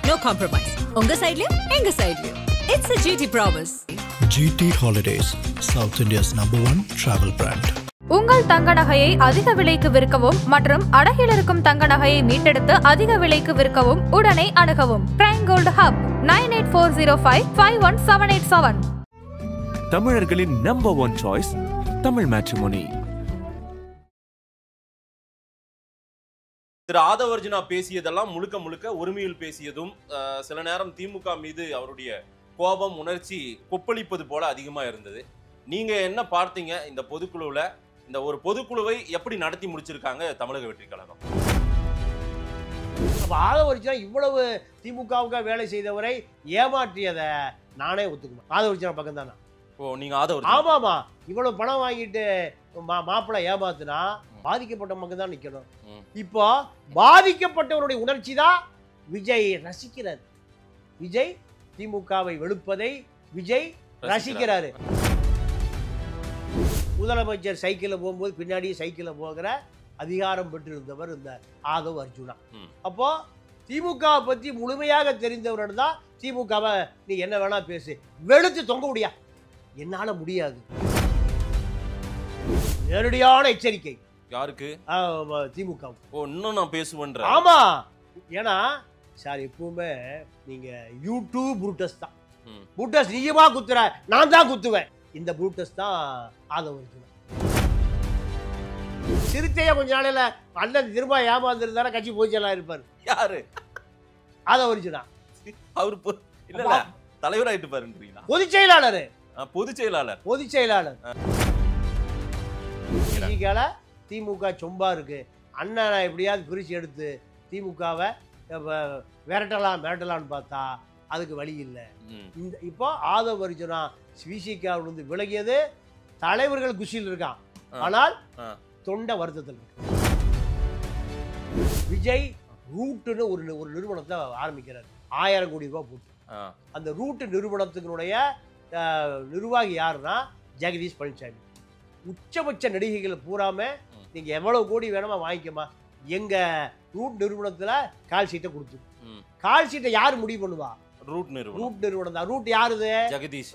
no compromise. உங்க சைடுலயும் எங்க சைடுலயும். It's a GT promise. GT Holidays, South India's #1 travel brand. உங்கள் தங்க நகையை அதிக விலைக்கு விற்கவும் மற்றும் அடகில் இருக்கும் தங்க நகையை மீட்டெடுத்து அதிக விலைக்கு விற்கவும் உடனே அணுகவும். Prime gold hub 9840551787. தமிழர்களின் #1 சாய்ஸ் தமிழ் மேட்ரிமோனி. திரு ஆதவர்ஜுனா பேசியதெல்லாம் முழுக்க முழுக்க உரிமையில் பேசியதும் சில நேரம் திமுக மீது அவருடைய கோபம் உணர்ச்சி கொப்பளிப்பது போல அதிகமா இருந்தது. நீங்க என்ன பார்த்தீங்க இந்த பொதுக்குழுல? இந்த ஒரு பொதுக்குழுவை எப்படி நடத்தி முடிச்சிருக்காங்க தமிழக வெற்றி கழகம்? ஆதவர்ஜுனா இவ்வளவு திமுகவுக்கு வேலை செய்தவரை ஏமாற்றியதை நானே ஒத்துக்குமா? ஆதவர்ஜுனா பக்கம் தானே. ஓ, நீங்க ஆதவர்? ஆமாமா, இவ்வளவு பணம் வாங்கிட்டு மாப்பிள்ளை ஏமாத்துனா பாதிக்கப்பட்ட மக்கள் தான் நிக்கணும். இப்போ பாதிக்கப்பட்டவருடைய உணர்ச்சி தான் விஜய் ரசிக்கிறார். விஜய் திமுகவை வெளுப்பதை விஜய் ரசிக்கிறாரு. முதலமைச்சர் சைக்கிள்ல போகும்போது பின்னாடி சைக்கிள்ல போகிற அதிகாரம் பெற்றிருந்தவர் இந்த ஆதவ் அர்ஜுனா. அப்போ திமுக பத்தி முழுமையாக தெரிந்தவர்கள் தான் திமுகவை நீ என்ன வேணா பேசு, வெளுத்து தொங்க முடியா, என்னால முடியாது. நேரடியான எச்சரிக்கை யாருக்கு? திமுக. ஓ, இன்னும் நான் பேசுவேன். ஆமா, ஏன்னா சார் எப்பவுமே நீங்க யூடியூப் புரூட்டஸ் தான். புரூட்டஸ் நீயுமா குத்துற, நான் தான் குத்துவேன். இந்த புரூட்டஸ் தான் ஆதவர்ஜுனா. சிறுத்தைய கொஞ்ச நாளையில அண்ணன் திரும்ப ஏமாந்துருந்தார கட்சி போச்செல்லாம் இருப்பாரு. யாரு? ஆதவர்ஜுனா. அவரு இல்ல தலைவராயிட்டு பாருன்றீங்களா? பொதுச் செயலாளர். பொதுச் செயலாளர். பொதுச் செயலாளர். திமுக சொம்பா இருக்கு, அண்ணனை எப்படியாவது பிரிச்சு எடுத்து திமுகவை மிரட்டலான்னு பார்த்தா அதுக்கு வழி இல்லை. இந்த இப்போ ஆதவர்ஜுனா விசிகாவிலிருந்து விலகியது தலைவர்கள் குஷியில் இருக்கான், ஆனால் தொண்டை வருத்தத்தில் இருக்கு. விஜய் ரூட்டுன்னு ஒரு நிறுவனத்தை ஆரம்பிக்கிறார், 1000 கோடி ரூபாய் போட்டு. அந்த ரூட்டு நிறுவனத்தினுடைய நிர்வாகி யாருன்னா ஜெகதீஷ் பழனிசாமி. உச்சபட்ச நடிகைகள் பூராம நீங்க எவ்வளவு கோடி வேணுமா வாங்கிக்கமா, எங்க ரூட் நிறுவனத்துல கால் சீட்டை கொடுத்து. கால் சீட்டை யாரு முடிவு பண்ணுவா? ரூட் நிறுவனம் தான். ரூட் யாருது? ஜெகதீஷ்.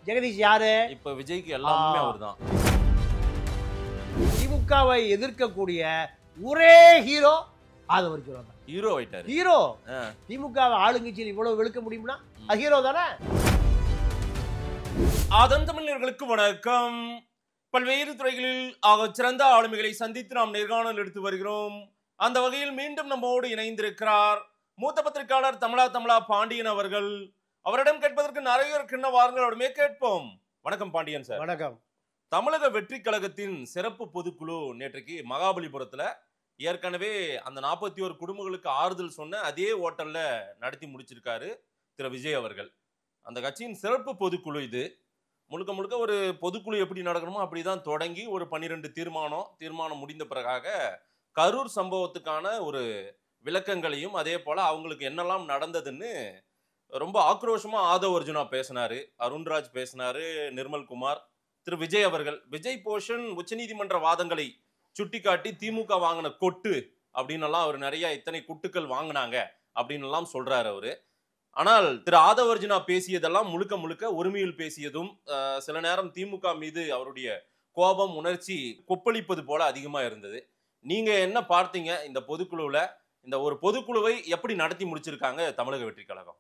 ஜெகதீஷ் யாரு? இப்ப விஜய்க்கு எல்லாமே அவர்தான். திமுகவை எதிர்க்கக்கூடிய ஒரே ஹீரோ ஆதவர்ஜுனா தான். ஹீரோ ஆயிட்டாரு. ஹீரோ. திமுக ஆளுங்கட்சியில் இவ்வளவு வெளுக்க முடியும்னா அது ஹீரோ தானே. அதன் தமிழர்களுக்கு வணக்கம். பல்வேறு துறைகளில் சிறந்த ஆளுமைகளை சந்தித்து நாம் நேர்காணல் எடுத்து வருகிறோம். அந்த வகையில் மீண்டும் நம்மோடு இணைந்திருக்கிறார் மூத்த பத்திரிகையாளர் தமிழா பாண்டியன் அவர்கள். அவரிடம் கேட்பதற்கு நிறைய இருக்கின்ற வாருங்கள், அவருமே கேட்போம். வணக்கம் பாண்டியன் சார். வணக்கம். தமிழக வெற்றி கழகத்தின் சிறப்பு பொதுக்குழு நேற்றைக்கு மகாபலிபுரத்துல ஏற்கனவே அந்த 41 குடும்பங்களுக்கு ஆறுதல் சொன்ன அதே ஹோட்டல்ல நடத்தி முடிச்சிருக்காரு திரு விஜய் அவர்கள். அந்த கட்சியின் சிறப்பு பொதுக்குழு இது. முழுக்க முழுக்க ஒரு பொதுக்குழு எப்படி நடக்கணுமோ அப்படிதான் தொடங்கி ஒரு 12 தீர்மானம் முடிந்த பிறகாக கரூர் சம்பவத்துக்கான ஒரு விளக்கங்களையும் அதே போல அவங்களுக்கு என்னெல்லாம் நடந்ததுன்னு ரொம்ப ஆக்ரோஷமா ஆதவர்ஜுனா பேசினாரு, அருண்ராஜ் பேசினாரு, நிர்மல்குமார், திரு விஜய் அவர்கள். விஜய் போஷன் உச்சநீதிமன்ற வாதங்களை சுட்டிக்காட்டி திமுக வாங்கின கொட்டு அப்படின்னு எல்லாம் அவர் நிறைய இத்தனை குட்டுக்கள் வாங்கினாங்க அப்படின்னு எல்லாம் சொல்றாரு அவரு. ஆனால் திரு ஆதவர்ஜுனா பேசியதெல்லாம் முழுக்க முழுக்க உரிமையில் பேசியதும் சில நேரம் திமுக மீது அவருடைய கோபம் உணர்ச்சி கொப்பளிப்பது போல அதிகமா இருந்தது. நீங்க என்ன பார்த்தீங்க இந்த பொதுக்குழுல? இந்த ஒரு பொதுக்குழுவை எப்படி நடத்தி முடிச்சிருக்காங்க தமிழக வெற்றி கழகம்?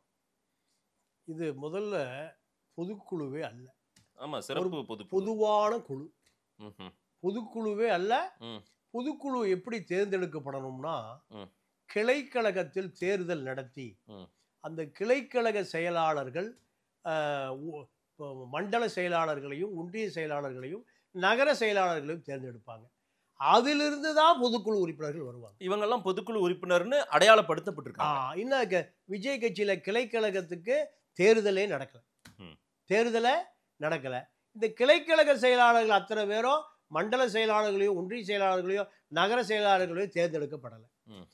இது முதல்ல பொதுக்குழுவே அல்ல. ஆமா, சிறப்பு பொதுவான குழு. பொதுக்குழுவே அல்ல. பொதுக்குழு எப்படி தேர்ந்தெடுக்கப்படணும்னா, கிளைக்கழகத்தில் தேர்தல் நடத்தி அந்த கிளைக்கழக செயலாளர்கள் மண்டல செயலாளர்களையும் ஒன்றிய செயலாளர்களையும் நகர செயலாளர்களையும் தேர்ந்தெடுப்பாங்க. அதிலிருந்து தான் பொதுக்குழு உறுப்பினர்கள் வருவாங்க. இவங்கெல்லாம் பொதுக்குழு உறுப்பினர்னு அடையாளப்படுத்தப்பட்டிருக்காங்க. இன்னும் விஜய் கட்சியில கிளைக்கழகத்துக்கு தேர்தலே நடக்கல. இந்த கிளைக்கழக செயலாளர்கள் அத்தனை பேரும் மண்டல செயலாளர்களையும் ஒன்றிய செயலாளர்களையும் நகர செயலாளர்களையும் தேர்ந்தெடுக்கப்படலை.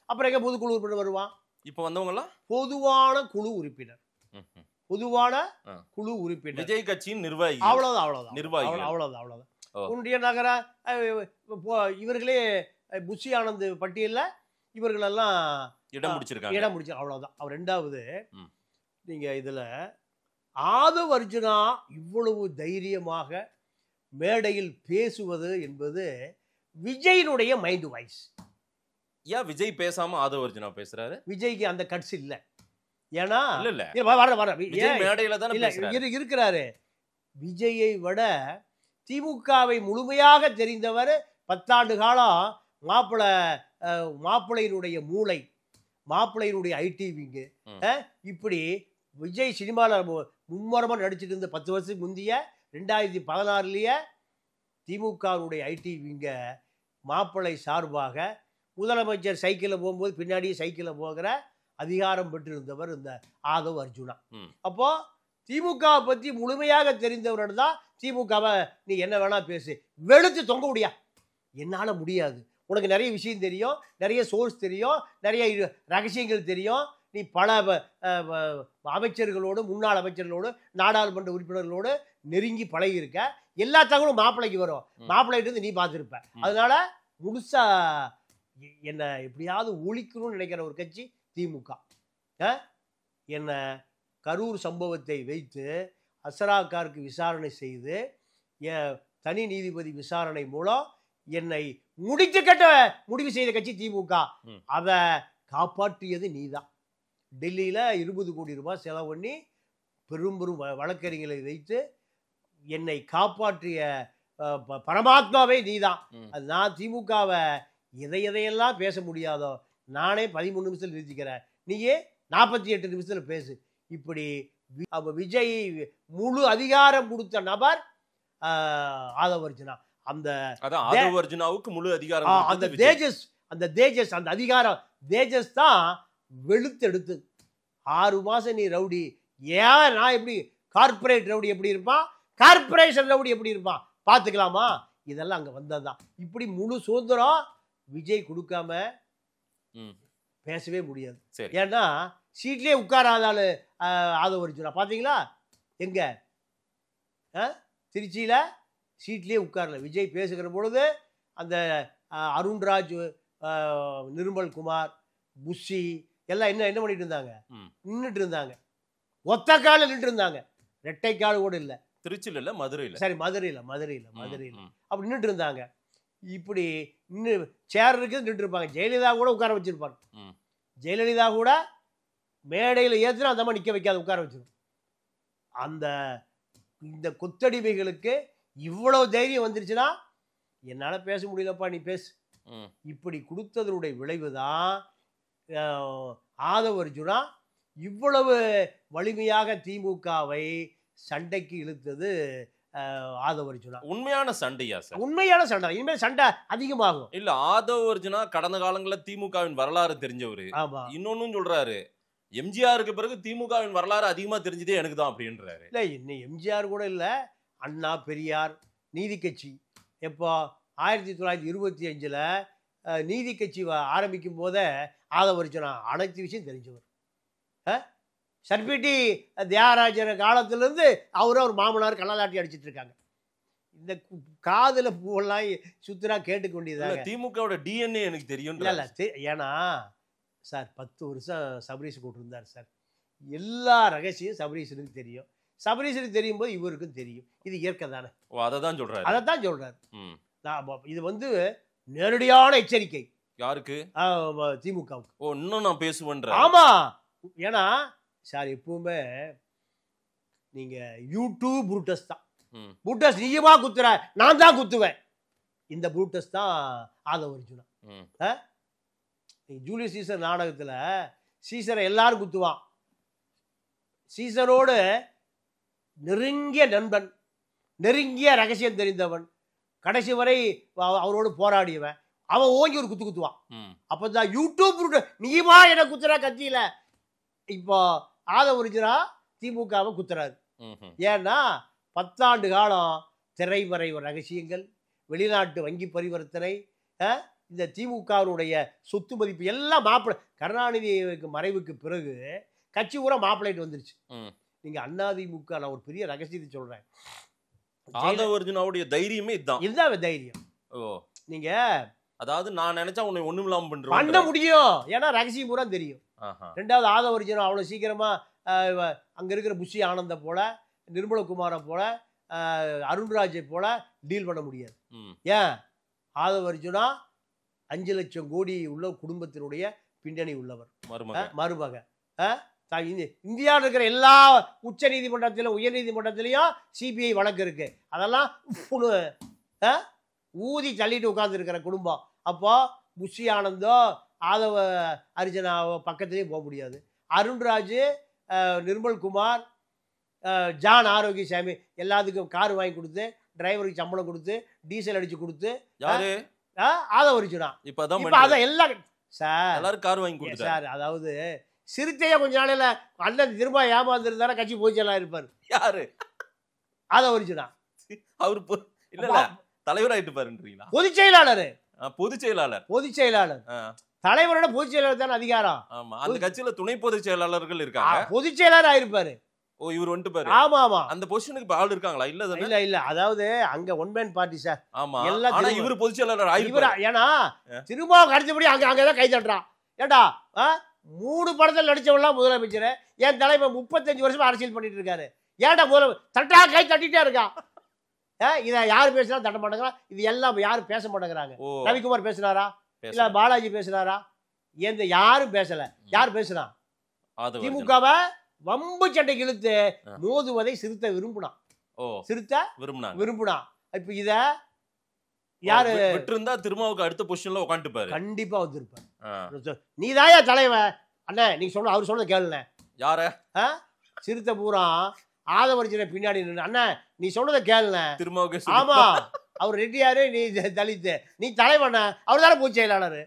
அப்புறம் எங்க பொதுக்குழு உறுப்பினர் வருவான்? இப்ப வந்தவங்கலாம் பொதுவான குழு உறுப்பினர். விஜய் கட்சியின் நிர்வாகி. அவ்வளவுதான். ஒன்றிய நகர இவர்களே புஷி ஆனந்த் பட்டியலில் இவர்களெல்லாம் இடம் முடிச்சிருக்காங்க. இடம் முடிச்சு அவ்வளவுதான். அவர் ரெண்டாவது நீங்க இதுல ஆதவ் அர்ஜுனா இவ்வளவு தைரியமாக மேடையில் பேசுவது என்பது விஜயினுடைய மைண்ட் வாய்ஸ். ஏன் விஜய் பேசாம ஆதவ் அர்ஜுனா பேசுறாரு? விஜய்க்கு அந்த கட்ஸ் இல்ல. ஏன்னா இருக்கிறாரு. விஜயை விட திமுகவை முழுமையாக தெரிந்தவர் 10 ஆண்டு காலம் மாப்பிள்ளையினுடைய மூளை, மாப்பிள்ளையினுடைய ஐடிவிங்க. இப்படி விஜய் சினிமாவில் மும்முரமாக நடிச்சிட்டு இருந்த 10 வருஷத்துக்கு முந்தைய 2016 திமுகவுடைய ஐடிவிங்க மாப்பிள்ளை சார்பாக முதலமைச்சர் சைக்கிளில் போகும்போது பின்னாடியே சைக்கிளில் போகிற அதிகாரம் பெற்றிருந்தவர் இந்த ஆதவ் அர்ஜுனா. அப்போ திமுகவை பற்றி முழுமையாக தெரிந்தவர் தான் திமுகவை நீ என்ன வேணா பேசு, வெளுத்து தொங்க முடியா, என்னால் முடியாது, உனக்கு நிறைய விஷயம் தெரியும், நிறைய சோர்ஸ் தெரியும், நிறைய ரகசியங்கள் தெரியும், நீ பல அமைச்சர்களோடு முன்னாள் அமைச்சர்களோடு நாடாளுமன்ற உறுப்பினர்களோடு நெருங்கி பழகி இருக்க, எல்லா தகவலும் மாப்பிள்ளைக்கு வரும், மாப்பிள்ளைட்டு இருந்து நீ பார்த்துருப்ப. அதனால முழுசா என்ன எப்படியாவது ஒழிக்கணும்னு நினைக்கிற ஒரு கட்சி திமுக. என்ன கரூர் சம்பவத்தை வைத்து அசராக்காருக்கு விசாரணை செய்து தனி நீதிபதி விசாரணை மூலம் என்னை முடித்து கட்ட முடிவு செய்த கட்சி திமுக. அதை காப்பாற்றியது நீதான். டெல்லியில் 20 கோடி ரூபாய் செலவு பண்ணி பெரும் பெரும் வழக்கறிஞர்களை வைத்து என்னை காப்பாற்றிய பரமாத்மாவே நீதான். அது நான் திமுகவை எதையெல்லாம் பேச முடியாதோ நானே 13 நிமிஷத்தில் நிறுத்திக்கிறேன், நீயே 48 நிமிஷத்தில் பேசு. இப்படி விஜய் முழு அதிகாரம் கொடுத்த நபர் ஆதவ் அர்ஜுனா. அந்த ஆதவ் அர்ஜுனாவுக்கு முழு அதிகாரம், அந்த தேஜஸ் அந்த அதிகாரம் தேஜஸ் தான் வெளுத்தெடுத்து 6 மாசம் நீ ரவுடி. ஏன் நான் எப்படி கார்பரேட் ரவுடி எப்படி இருப்பான், கார்பரேஷன் ரவுடி எப்படி இருப்பான் பார்த்துக்கலாமா? இதெல்லாம் அங்கே வந்ததுதான். இப்படி முழு சுதந்திரம் விஜய் கொடுக்காம பேசவே முடியாது. ஏன்னா சீட்லேயே உட்காராதாள் ஆதவ் அர்ஜுனா. பார்த்தீங்களா எங்க திருச்சியில் சீட்லேயே உட்காரல. விஜய் பேசுகிற பொழுது அந்த அருண்ராஜ், நிர்மல் குமார், புஷி எல்லாம் என்ன பண்ணிட்டு இருந்தாங்க, நின்றுட்டு இருந்தாங்க, ஒத்த காலில் நின்று இருந்தாங்க, ரெட்டை கால் கூட இல்லை. திருச்சியில் இல்லை, மதுரையில், சரி மதுரையில் அப்படி நின்றுட்டு இருந்தாங்க. இப்படி இன்னும் சேர் இருக்குது நின்று இருப்பாங்க. ஜெயலலிதா கூட உட்கார வச்சிருப்பாங்க. ஜெயலலிதா கூட மேடையில் ஏற்றுனா அந்த மாதிரி நிற்க வைக்காத உட்கார வச்சிருக்கும். இந்த கொத்தடிமைகளுக்கு இவ்வளவு தைரியம் வந்துருச்சுன்னா என்னால் பேச முடியலப்பா, நீ பேசு. இப்படி கொடுத்ததனுடைய விளைவு தான் ஆதவ் அர்ஜுனா இவ்வளவு வலிமையாக திமுகவை சண்டைக்கு இழுத்தது. ஆதவ் அர்ஜுனா உண்மையான சண்டையா சார்? உண்மையான சண்டை. இனிமேல் சண்டை அதிகமாகும். இல்ல, ஆதவ் அர்ஜுனா கடந்த காலங்களில் திமுகவின் வரலாறு தெரிஞ்சவரு. இன்னொன்னு சொல்றாரு, எம்ஜிஆருக்கு பிறகு திமுகவின் வரலாறு அதிகமா தெரிஞ்சதே எனக்கு தான் அப்படின்றாரு. இல்ல, இன்னும் எம்ஜிஆர் கூட இல்ல, அண்ணா, பெரியார், நீதி கட்சி. எப்போ 1925 நீதி கட்சி ஆரம்பிக்கும் போதே ஆதவ் அர்ஜுனா அனைத்து விஷயம் தெரிஞ்சவர். சர்பிட்டி தியாகராஜர் காலத்திலிருந்து அவரும் ஒரு மாமனார் கள்ளலாட்டி அடிச்சிட்டு இருக்காங்க. இந்த காதுல பூவெல்லாம் சுத்தரா கேட்டுக்கொண்டிருந்தாங்க. திமுகவோட டிஎன்ஏ எனக்கு தெரியும். இல்ல ஏன்னா சார் 10 வருஷம் சபரீஷ் கூட்டிருந்தார் சார். எல்லா ரகசியம் சபரீஷனுக்கு தெரியும். சபரீஷனுக்கு தெரியும் போது இவருக்கும் தெரியும். இது இயற்கை தானே. அதைத்தான் சொல்றாரு. இது நேரடியான எச்சரிக்கை. யாருக்கு? திமுகவுக்கு. இன்னும் நான் பேசுவேன். ஆமா, ஏன்னா சார் எப்பவுமே நீங்க யூடியூப் ப்ரூட்டஸ் தான். ப்ரூட்டஸ் நீயுமா குத்துற, நான் தான் குத்துவேன். இந்த ப்ரூட்டஸ் தான் ஆதவ் அர்ஜுனா. ஜூலியஸ் சீசர் நாடகத்துல சீசரை எல்லாரும் குத்துவான். சீசரோடு நெருங்கிய நண்பன், நெருங்கிய ரகசியம் தெரிந்தவன், கடைசி வரை அவரோடு போராடியவன், அவன் ஓங்கி ஒரு குத்து குத்துவான். அப்பதான் யூடியூப் நீயுமா என குத்துற கட்சியில. இப்போ ஆதவ் அர்ஜுனா திமுகவை குத்துறாரு. ஏன்னா 10 ஆண்டு காலம் திரைமறை ரகசியங்கள், வெளிநாட்டு வங்கி பரிவர்த்தனை, இந்த திமுகவுடைய சொத்து மதிப்பு எல்லாம் மாப்பிள்ளை. கருணாநிதி மறைவுக்கு பிறகு கட்சி பூரா மாப்பிள்ளைட்டு வந்துருச்சு. நீங்க அதிமுக, நான் ஒரு பெரிய ரகசியத்தை சொல்றேன், ஆதவ் அர்ஜுனாவுடைய தைரியமே இதுதான். இதுதான் தைரியம். நீங்க அதாவது நான் நினைச்சா உன்னை ஒண்ணும் இல்லாம பண்ண பண்றேன். முடியும், ஏன்னா ரகசியம் பூரா தெரியும். ஆஹா. ரெண்டாவது ஆதவர்ஜுனா அவ்வளோ சீக்கிரமா அங்க இருக்கிற புஷி ஆனந்த போல, நிர்மலகுமாரை போல, அருண்ராஜை போல டீல் பண்ண முடியாது. ஏன்? ஆதவர்ஜுனா 5 லட்சம் கோடி உள்ள குடும்பத்தினுடைய பின்னணி உள்ளவர், மருமக. இந்தியாவில் இருக்கிற எல்லா உச்ச நீதிமன்றத்திலும் உயர் நீதிமன்றத்திலையும் சிபிஐ வழக்கு இருக்கு. அதெல்லாம் ஊதி தள்ளிட்டு உட்கார்ந்து இருக்கிற குடும்பம். அப்போ புஷி ஆனந்தோ ஆதவ அர்ஜுனாவோ பக்கத்திலேயே போக முடியாது. அருண்ராஜ், நிர்மல்குமார், ஜான் ஆரோக்கியசாமி எல்லாத்துக்கும் கார் வாங்கி கொடுத்து, டிரைவருக்கு சம்பளம் கொடுத்து, டீசல் அடிச்சு கொடுத்து, ஆதவ அர்ஜுனா இப்ப அதான் எல்லாம் எல்லாரும் கார் வாங்கி கொடுத்து சார். அதாவது சிறுத்தையா கொஞ்ச நாளையில அண்ணன் திரும்ப ஏமாந்துருந்தாரா கட்சி பொதுச்செயலாளர் இருப்பாரு. யாரு? ஆதவ அர்ஜுனா. அவரு இல்ல தலைவராயிட்டு பாருன்றீங்களா? பொதுச் செயலாளர். பொதுச் செயலாளர். பொதுச் செயலாளர் தலைவரோட பொதுச் செயலாளர் தானே அதிகாரம். ஆமா, அந்த கட்சியில துணை பொதுச் செயலாளர்கள் இருக்காங்க. பொதுச் செயலாளர் ஆயிருப்பாரு. ஓ, இவர் வந்துட்டு பாரு. ஆமா ஆமா, அந்த பொசிஷனுக்கு இப்ப ஆள் இருக்காங்களா? இல்ல இல்ல, அதாவது அங்க ஒன் மேன் பார்ட்டி சார். ஆமா, ஆனா இவர் பொதுச் செயலாளர் ஆயிருப்பாரு. ஏன்னா திரும்ப அடுத்தபடி அங்கதான் கை தட்டுறான். ஏண்டா 3 படத்தில் நடிச்சவெல்லாம் முதலமைச்சர், என் தலைவர் 35 வருஷமா அரசியல் பண்ணிட்டு இருக்காரு. ஏன்டா முதலமைச்சர் தட்டா கை தட்டிட்டே இருக்கான். இதை யாரு பேசினா தட்ட மாட்டேங்கிறான். இது எல்லாம் யாரும் பேச மாட்டேங்கிறாங்க. ரவிக்குமார் பேசினாரா? இல்ல பாலாஜி பேசினாரா? எந்த யாரும் பேசல. யார் பேசுனா? திமுகவை வம்பு சண்டைக்கு இழுத்து மோதுவதை சிறுத்தை விரும்பினான். சிறுத்தை விரும்பினான். இப்ப இத யாரு விட்டுருந்தா திருமாவுக்கு அடுத்த பொசிஷன்ல உட்காந்துப்பாரு. கண்டிப்பா வந்திருப்பாரு. நீதாயா தலைவன் அண்ணே, நீங்க சொல்ல அவர் சொல்றத கேளுண்ணே. யார? சிறுத்தை பூரா ஆதவர்ஜனை பின்னாடி நின்று அண்ணா நீ சொல்றத கேளுண்ணே திருமாவுக்கு. ஆமா, அவர் ரெட்டியாரு, நீ தலித்து, நீ தலைவண்ண, அவர் தானே பொதுச் செயலாளர்.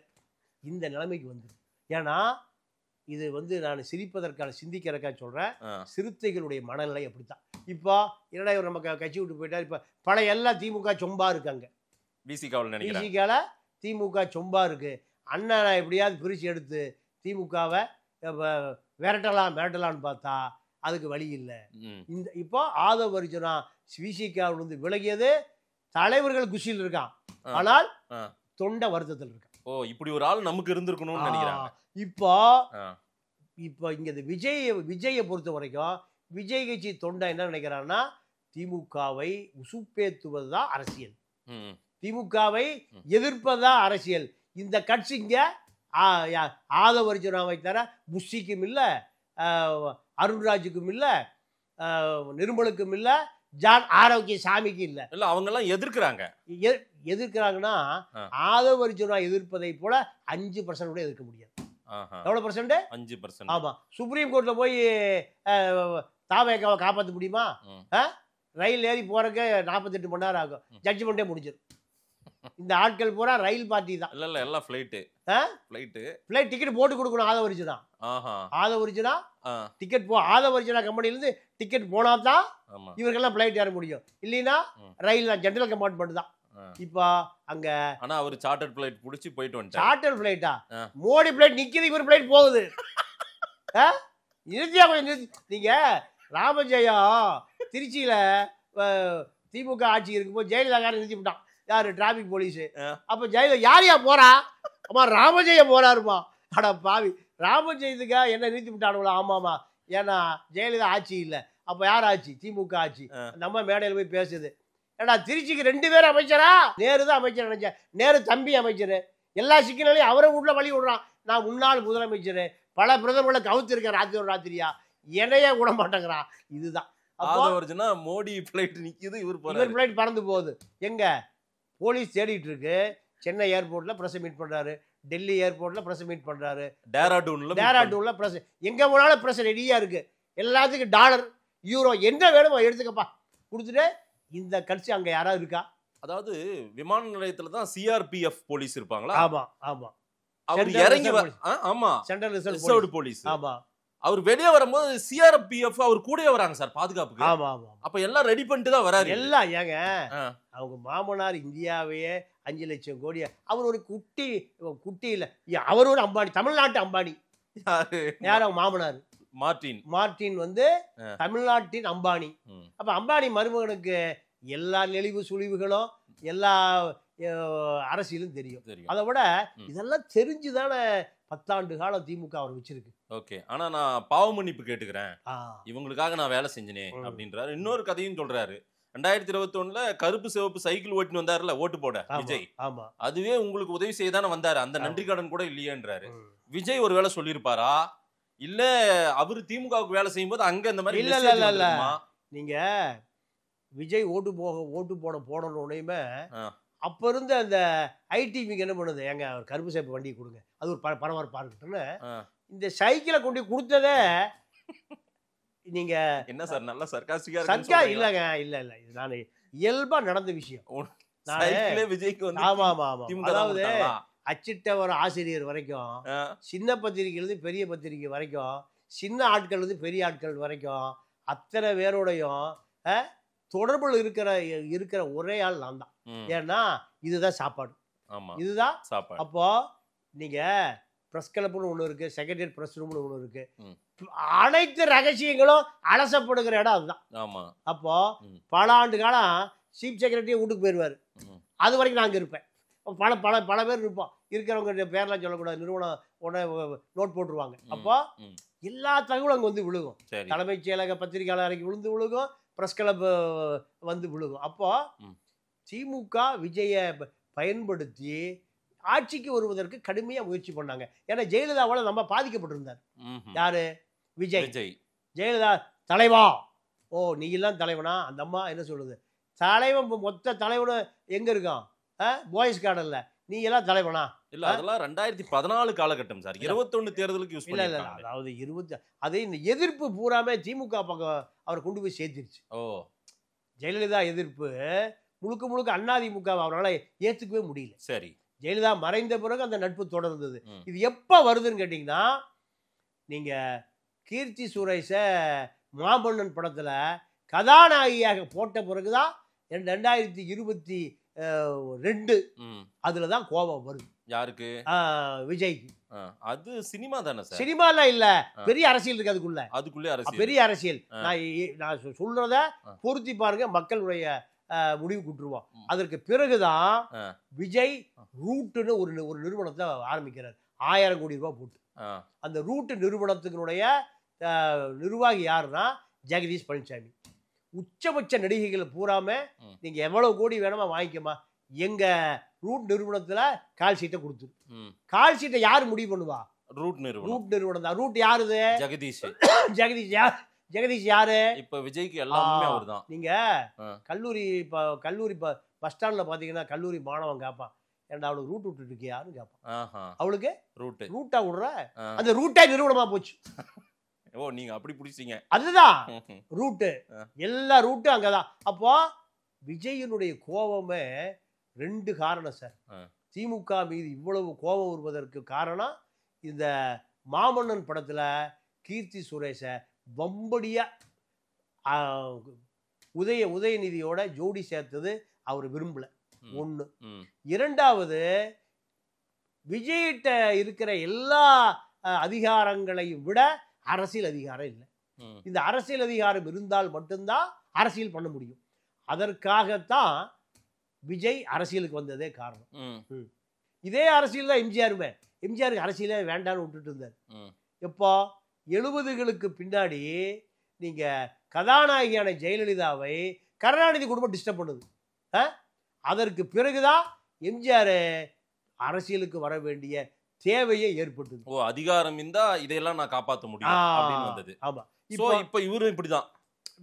இந்த நிலைமைக்கு வந்துடும். ஏன்னா இது நான் சிரிப்பதற்கான சிந்திக்கிறதுக்காக சொல்றேன். சிறுத்தைகளுடைய மனநிலை அப்படித்தான். இப்போ என்னடா இவர் நம்ம கட்சி விட்டு போயிட்டார். இப்ப பழைய எல்லாம் திமுக சொம்பா இருக்காங்க. பிசிகால திமுக சொம்பா இருக்கு. அண்ணனை எப்படியாவது பிரிச்சு எடுத்து திமுகவை மிரட்டலான்னு பார்த்தா அதுக்கு வழி இல்லை. இந்த இப்போ ஆதவ அர்ஜுனா விசிகாவிலிருந்து விலகியது தலைவர்கள் குஷியில் இருக்கான், ஆனால் தொண்டை வருத்தத்தில் இருக்கான். ஓ, இப்படி ஒரு ஆள் நமக்கு இருந்திருக்கணும்னு நினைக்கிறாங்க. இப்போ இங்க விஜயை பொறுத்த வரைக்கும் விஜய் கட்சி தொண்டை என்ன நினைக்கிறான்னா, திமுகவை உசுப்பேத்துவதுதான் அரசியல், திமுகவை எதிர்ப்பதுதான் அரசியல். இந்த கட்சி இங்க ஆதவ அர்ஜுனாவை தர புஷிக்கும் இல்ல, அருண்ராஜுக்கும் இல்ல, நிர்மலுக்கும் இல்ல, ஜான் ஆரோக்கியசாமிக்கு இல்ல. இல்ல அவங்க எல்லாம் எதிர்க்கிறாங்கன்னா ஆதவ அர்ஜுனா எதிர்ப்பதை போல 5% கூட எதிர்க்க முடியாது. எவ்வளவு பர்சன்ட்? 5%. ஆமா, சுப்ரீம் கோர்ட்ல போய் தாவேக்காவை காப்பாற்ற முடியுமா? ரயில் ஏறி போறதுக்கு 48 மணி நேரம் ஆகும், ஜட்ஜ்மெண்டே முடிஞ்சிடும். இந்த ஆட்கள் பூரா ரயில் பார்ட்டி தான். இல்ல எல்லாம் ஃளைட் டிக்கெட் போட்டு கொடுக்கணும். ஆதவ அர்ஜுனா டிக்கெட் ஆதவ அர்ஜுனா கம்பெனில இருந்து டிக்கெட் போனா தான் இவர்களெல்லாம் ஃளைட் ஏற முடியும். இல்லைன்னா ரயில் தான், ஜெனரல் கம்பார்ட்மெண்ட் தான். இப்போ அங்க ஆனா அவர் சார்ட்டர் ஃளைட் புடிச்சு போயிட்டு வந்துட்டார். சார்ட்டர் ஃளைட்டா? மோடி ஃளைட் நிக்குது, இவர் ஃளைட் போகுது. நிறுத்தியா கொஞ்சம் நீங்க. ராமஜெயம் திருச்சியில திமுக ஆட்சி இருக்கும்போது ஜெயலலிதா நிறுத்தி விட்டான். யாரு? Traffic police. அப்ப ஜெயலலிதா யாரையா போறா? அம்மா ராமஜெயம் போறாருமா. அட பாவி, ராமஜெயத்துக்கா என்ன நிறுத்தி விட்டானுங்களா? ஆமாமா, ஏன்னா ஜெயலலிதா ஆட்சி இல்ல, அப்ப யார் ஆட்சி? திமுக ஆட்சி. நம்ம மேடையில் போய் பேசுது. ஏடா திருச்சிக்கு 2 பேர் அமைச்சரா? நேரு தான் அமைச்சர் நினைச்சேன். நேரு தம்பி அமைச்சர். எல்லா சிக்கலையும் அவரை உள்ள வழி விடுறான். நான் முன்னாள் முதலமைச்சர், பல பிரதமர்களை கவுத்திருக்கேன் ராத்திரியா, என்னையே விட மாட்டேங்கிறான். இதுதான் மோடி ஃளைட் நிக்குது, இவர் ஃளைட் பறந்து போகுது. எங்க போலீஸ் தேடிட்டு இருக்கு. சென்னை ஏர்போர்ட்ல பிரஸ் மீட் பண்றாரு, டெல்லி ஏர்போர்ட்ல பிரஸ் மீட் பண்றாரு, டேராடூன்ல பிரஸ், எங்க போனாலும் பிரஸ் ரெடியா இருக்கு. எல்லாத்துக்கும் டாலர் யூரோ என்ன வேணுமோ எடுத்துக்கப்பா கொடுத்துட்டு. இந்த கட்சி அங்க யாராவது இருக்கா? அதாவது விமான நிலையத்துல தான் சிஆர்பிஎஃப் போலீஸ் இருப்பாங்களா? ஆமா ஆமா, அவர் இறங்கி ஆமா சென்ட்ரல் ரிசர்வ் போலீஸ். ஆமா, அவர் வெளியே வரும்போது சிஆர்பிஎஃப் அவர் கூடயே வராங்க சார் பாதுகாப்புக்கு. ஆமா ஆமா, அப்ப எல்லாம் ரெடி பண்ணிட்டு தான் வராரு எல்லாம். ஏங்க அவங்க மாமனார் இந்தியாவையே 5 லட்சம் கோடி, அவர் ஒரு குட்டி இல்ல, அவர் ஒரு அம்பானி, தமிழ்நாட்டு அம்பானி. யார் அவங்க மாமனார்? மார்டின் தமிழ்நாட்டின் அம்பானி. அப்ப அம்பானி மருமகனுக்கு எல்லா நெளிவு சுழிவுகளும், எல்லா அரசியலும் தெரியும். தெரியும். அதை விட ம். இதெல்லாம் தெரிஞ்சுதானே 10 ஆண்டு காலம் திமுக அவர் வச்சிருக்கு. ஓகே. ஆனா நான் பாவ மன்னிப்பு கேட்டுக்கிறேன், ஆ, இவங்களுக்காக நான் வேலை செஞ்சனே ம். அப்படின்றாரு. இன்னொரு கதையும் சொல்றாரு. 2021ல கருப்பு சிவப்பு சைக்கிள் ஓட்டின்னு வந்தாருல ஓட்டு போட ஆமா, விஜய், ஆமா. அதுவே உங்களுக்கு உதவி செய்யதானே வந்தாரு, அந்த ஆமா. நன்றி கடன் கூட இல்லையேன்றாரு. ம். விஜய் ஒரு வேலை சொல்லியிருப்பாரா, இல்ல அவரு திமுகவுக்கு வேலை செய்யும் போது அங்க இந்த மாதிரி இல்ல, message இல்ல, இல்ல. வந்திருக்குமா? நீங்க விஜய் ஓட்டு போடணுன்னே ஆ. அப்ப இருந்த அந்த ஐடிவிக்கு என்ன பண்ணுது, எங்க ஒரு கருப்பு சேப்பு வண்டி கொடுங்க, அது ஒரு பரபரப்பா இருக்கட்டும்னு ஆ. இந்த சைக்கிளை கொண்டு கொடுத்ததே நீங்க என்ன சார் நல்லா சர்க்காஸ்டிக்கா சர்க்கா இல்லங்க, இல்ல இல்ல, இது நான் இயல்பா நடந்த விஷயம். நானு- சைக்கிளே விஜய்க்கு வந்து ஆமா ஆமா ஆமா. திமுக தான் அதாவது கொடுத்தாங்களா? அச்சிட்ட ஒரு ஆசிரியர் வரைக்கும், ஆ. சின்ன பத்திரிகையிலிருந்து பெரிய பத்திரிகை வரைக்கும், சின்ன ஆட்கள் இருந்து பெரிய ஆட்கள் வரைக்கும் அத்தனை பேரோடையும் தொடர்பில் இருக்கிற ஒரே ஆள் நான் தான். ம். ஏன்னா இதுதான் சாப்பாடு, ஆமா இதுதான். சாப்பாடு. அப்போ நீங்க பிரஸ் கிளப்னு ஒன்று இருக்கு, செக்ரட்டரியேட் பிரஸ் ரூம்னு ஒன்று இருக்கு. ம். அனைத்து ரகசியங்களும் அலசப்படுகிற இடம் அதுதான். ஆமா. அப்போ ம். பல ஆண்டு காலம் சீஃப் செக்ரட்டரியே வீட்டுக்கு போயிடுவார். ம். அது வரைக்கும் நாங்கள் இருப்பேன். பல பல பல பேர் இருப்போம். இருக்கிறவங்க பேர்லாம் சொல்லக்கூடாது, நிறுவனம் உடனே நோட் போட்டுருவாங்க. ம். அப்போ ம். எல்லா தகவலும் அங்கே வந்து விழுகும். சரி. தலைமைச் செயலக பத்திரிகையாளர் அறைக்கு விழுந்து விழுகும், பிரஸ் கிளப் வந்து விழுகும். அப்போ ம். திமுக விஜயை பயன்படுத்தி ஆட்சிக்கு வருவதற்கு கடுமையாக முயற்சி பண்ணாங்க. ஏன்னா ஜெயலலிதாவால் நம்ம பாதிக்கப்பட்டிருந்தார். ம்ஹும். யாரு? விஜய். விஜய். ஜெயலலிதா தலைவா, ஓ நீ எல்லாம் தலைவனா? அந்த அம்மா என்ன சொல்லுது, தலைவன் மொத்த தலைவனும் எங்க இருக்கான்? பாய்ஸ் கார்டன்ல, நீ எல்லாம் தலைவனா? இல்ல அதெல்லாம் 2014 காலகட்டம் சார். 21 தேர்தலுக்கு யூஸ் இல்ல இல்ல, பண்ணிருக்காங்க. அதாவது அது இந்த எதிர்ப்பு பூராமே திமுக பக்கம் அவரை கொண்டு போய் சேர்த்துருச்சு. ஓ. ஜெயலலிதா எதிர்ப்பு முழுக்க முழுக்க அதிமுக அவரால் ஏத்துக்கவே முடியல. சரி. ஜெயலலிதா மறைந்த பிறகு அந்த நட்பு தொடர்ந்தது. ம். இது எப்ப வருதுன்னு கேட்டீங்கன்னா, நீங்க கீர்த்தி சுரேஷ மாமன்னன் படத்துல கதாநாயகியாக போட்ட பிறகுதான் 2022 ம். அதுலதான் கோபம் வருது யாருக்கு? விஜய்க்கு. அது சினிமா தானே சார்? சினிமால இல்ல, பெரிய அரசியல் இருக்கு அதுக்குள்ள. அதுக்குள்ளே அரசியல். பெரிய அரசியல். நான் சொல்றத பொருத்தி பாருங்க, மக்களுடைய முடிவு கூட்டுருவோம். அதற்கு பிறகுதான் விஜய் ரூட்னு ஒரு நிறுவனத்தை ஆரம்பிக்கிறார் 1000 கோடி ரூபாய் போட்டு. அந்த ரூட் நிறுவனத்தினுடைய நிர்வாகி யாருன்னா ஜெகதீஷ் பழனிசாமி. உச்சபட்ச நடிகைகள் பூராம நீங்க எவ்வளவு கோடி வேணுமா வாங்கிக்கமா, எங்க ரூட் நிறுவனத்துல கால் சீட்டை கொடுத்துரு. கால் சீட்டை யாரு முடிவு பண்ணுவா? ரூட் நிறுவனம். ரூட் நிறுவனம் தான். ரூட் யாருது? ஜெகதீஷ். ஜெகதீஷ் யாரு? இப்ப விஜய்க்கு எல்லாமே அவர்தான். நீங்க கல்லூரி பஸ் ஸ்டாண்ட்ல பாத்தீங்கன்னா கல்லூரி மாணவன் கேட்பான், ஏன்டா அவளுக்கு ரூட் விட்டுட்டு இருக்கியான்னு கேட்பான். அவளுக்கு ரூட்டா விடுற, அந்த ரூட்டா நிறுவனமா போச்சு. ஓ, நீங்க அப்படி பிடிச்சீங்க. அதுதான் ரூட்டு. எல்லா ரூட்டும் அங்கதான். அப்போ விஜயனுடைய கோபமே 2 காரணம் சார். திமுக மீது இவ்வளவு கோபம் வருவதற்கு காரணம், இந்த மாமன்னன் படத்துல கீர்த்தி சுரேஷ வம்படியா உதயநிதியோட ஜோடி சேர்த்தது அவர் விரும்பல. 1. 2வது, விஜய்கிட்ட இருக்கிற எல்லா அதிகாரங்களையும் விட அரசியல் அதிகாரம் இல்லை. இந்த அரசியல் அதிகாரம் இருந்தால் மட்டும்தான் அரசியல் பண்ண முடியும். அதற்காகத்தான் விஜய் அரசியலுக்கு வந்ததே காரணம். இதே அரசியல் தான் எம்ஜிஆருமே. எம்ஜிஆருக்கு அரசியலே வேண்டான்னு விட்டுட்டு இருந்தார். எப்போ 70களுக்கு பின்னாடி நீங்க கதாநாயகியான ஜெயலலிதாவை கருணாநிதி குடும்பம் டிஸ்டர்ப் பண்ணுது. அதற்கு பிறகுதான் எம்ஜிஆர் அரசியலுக்கு வர வேண்டிய தேவையே ஏற்பட்டது. ஓ, அதிகாரம் இருந்தா இதையெல்லாம் நான் காப்பாற்ற முடியும் அப்படின்னு வந்தது. ஆமா. இப்ப இவரும் இப்படிதான்.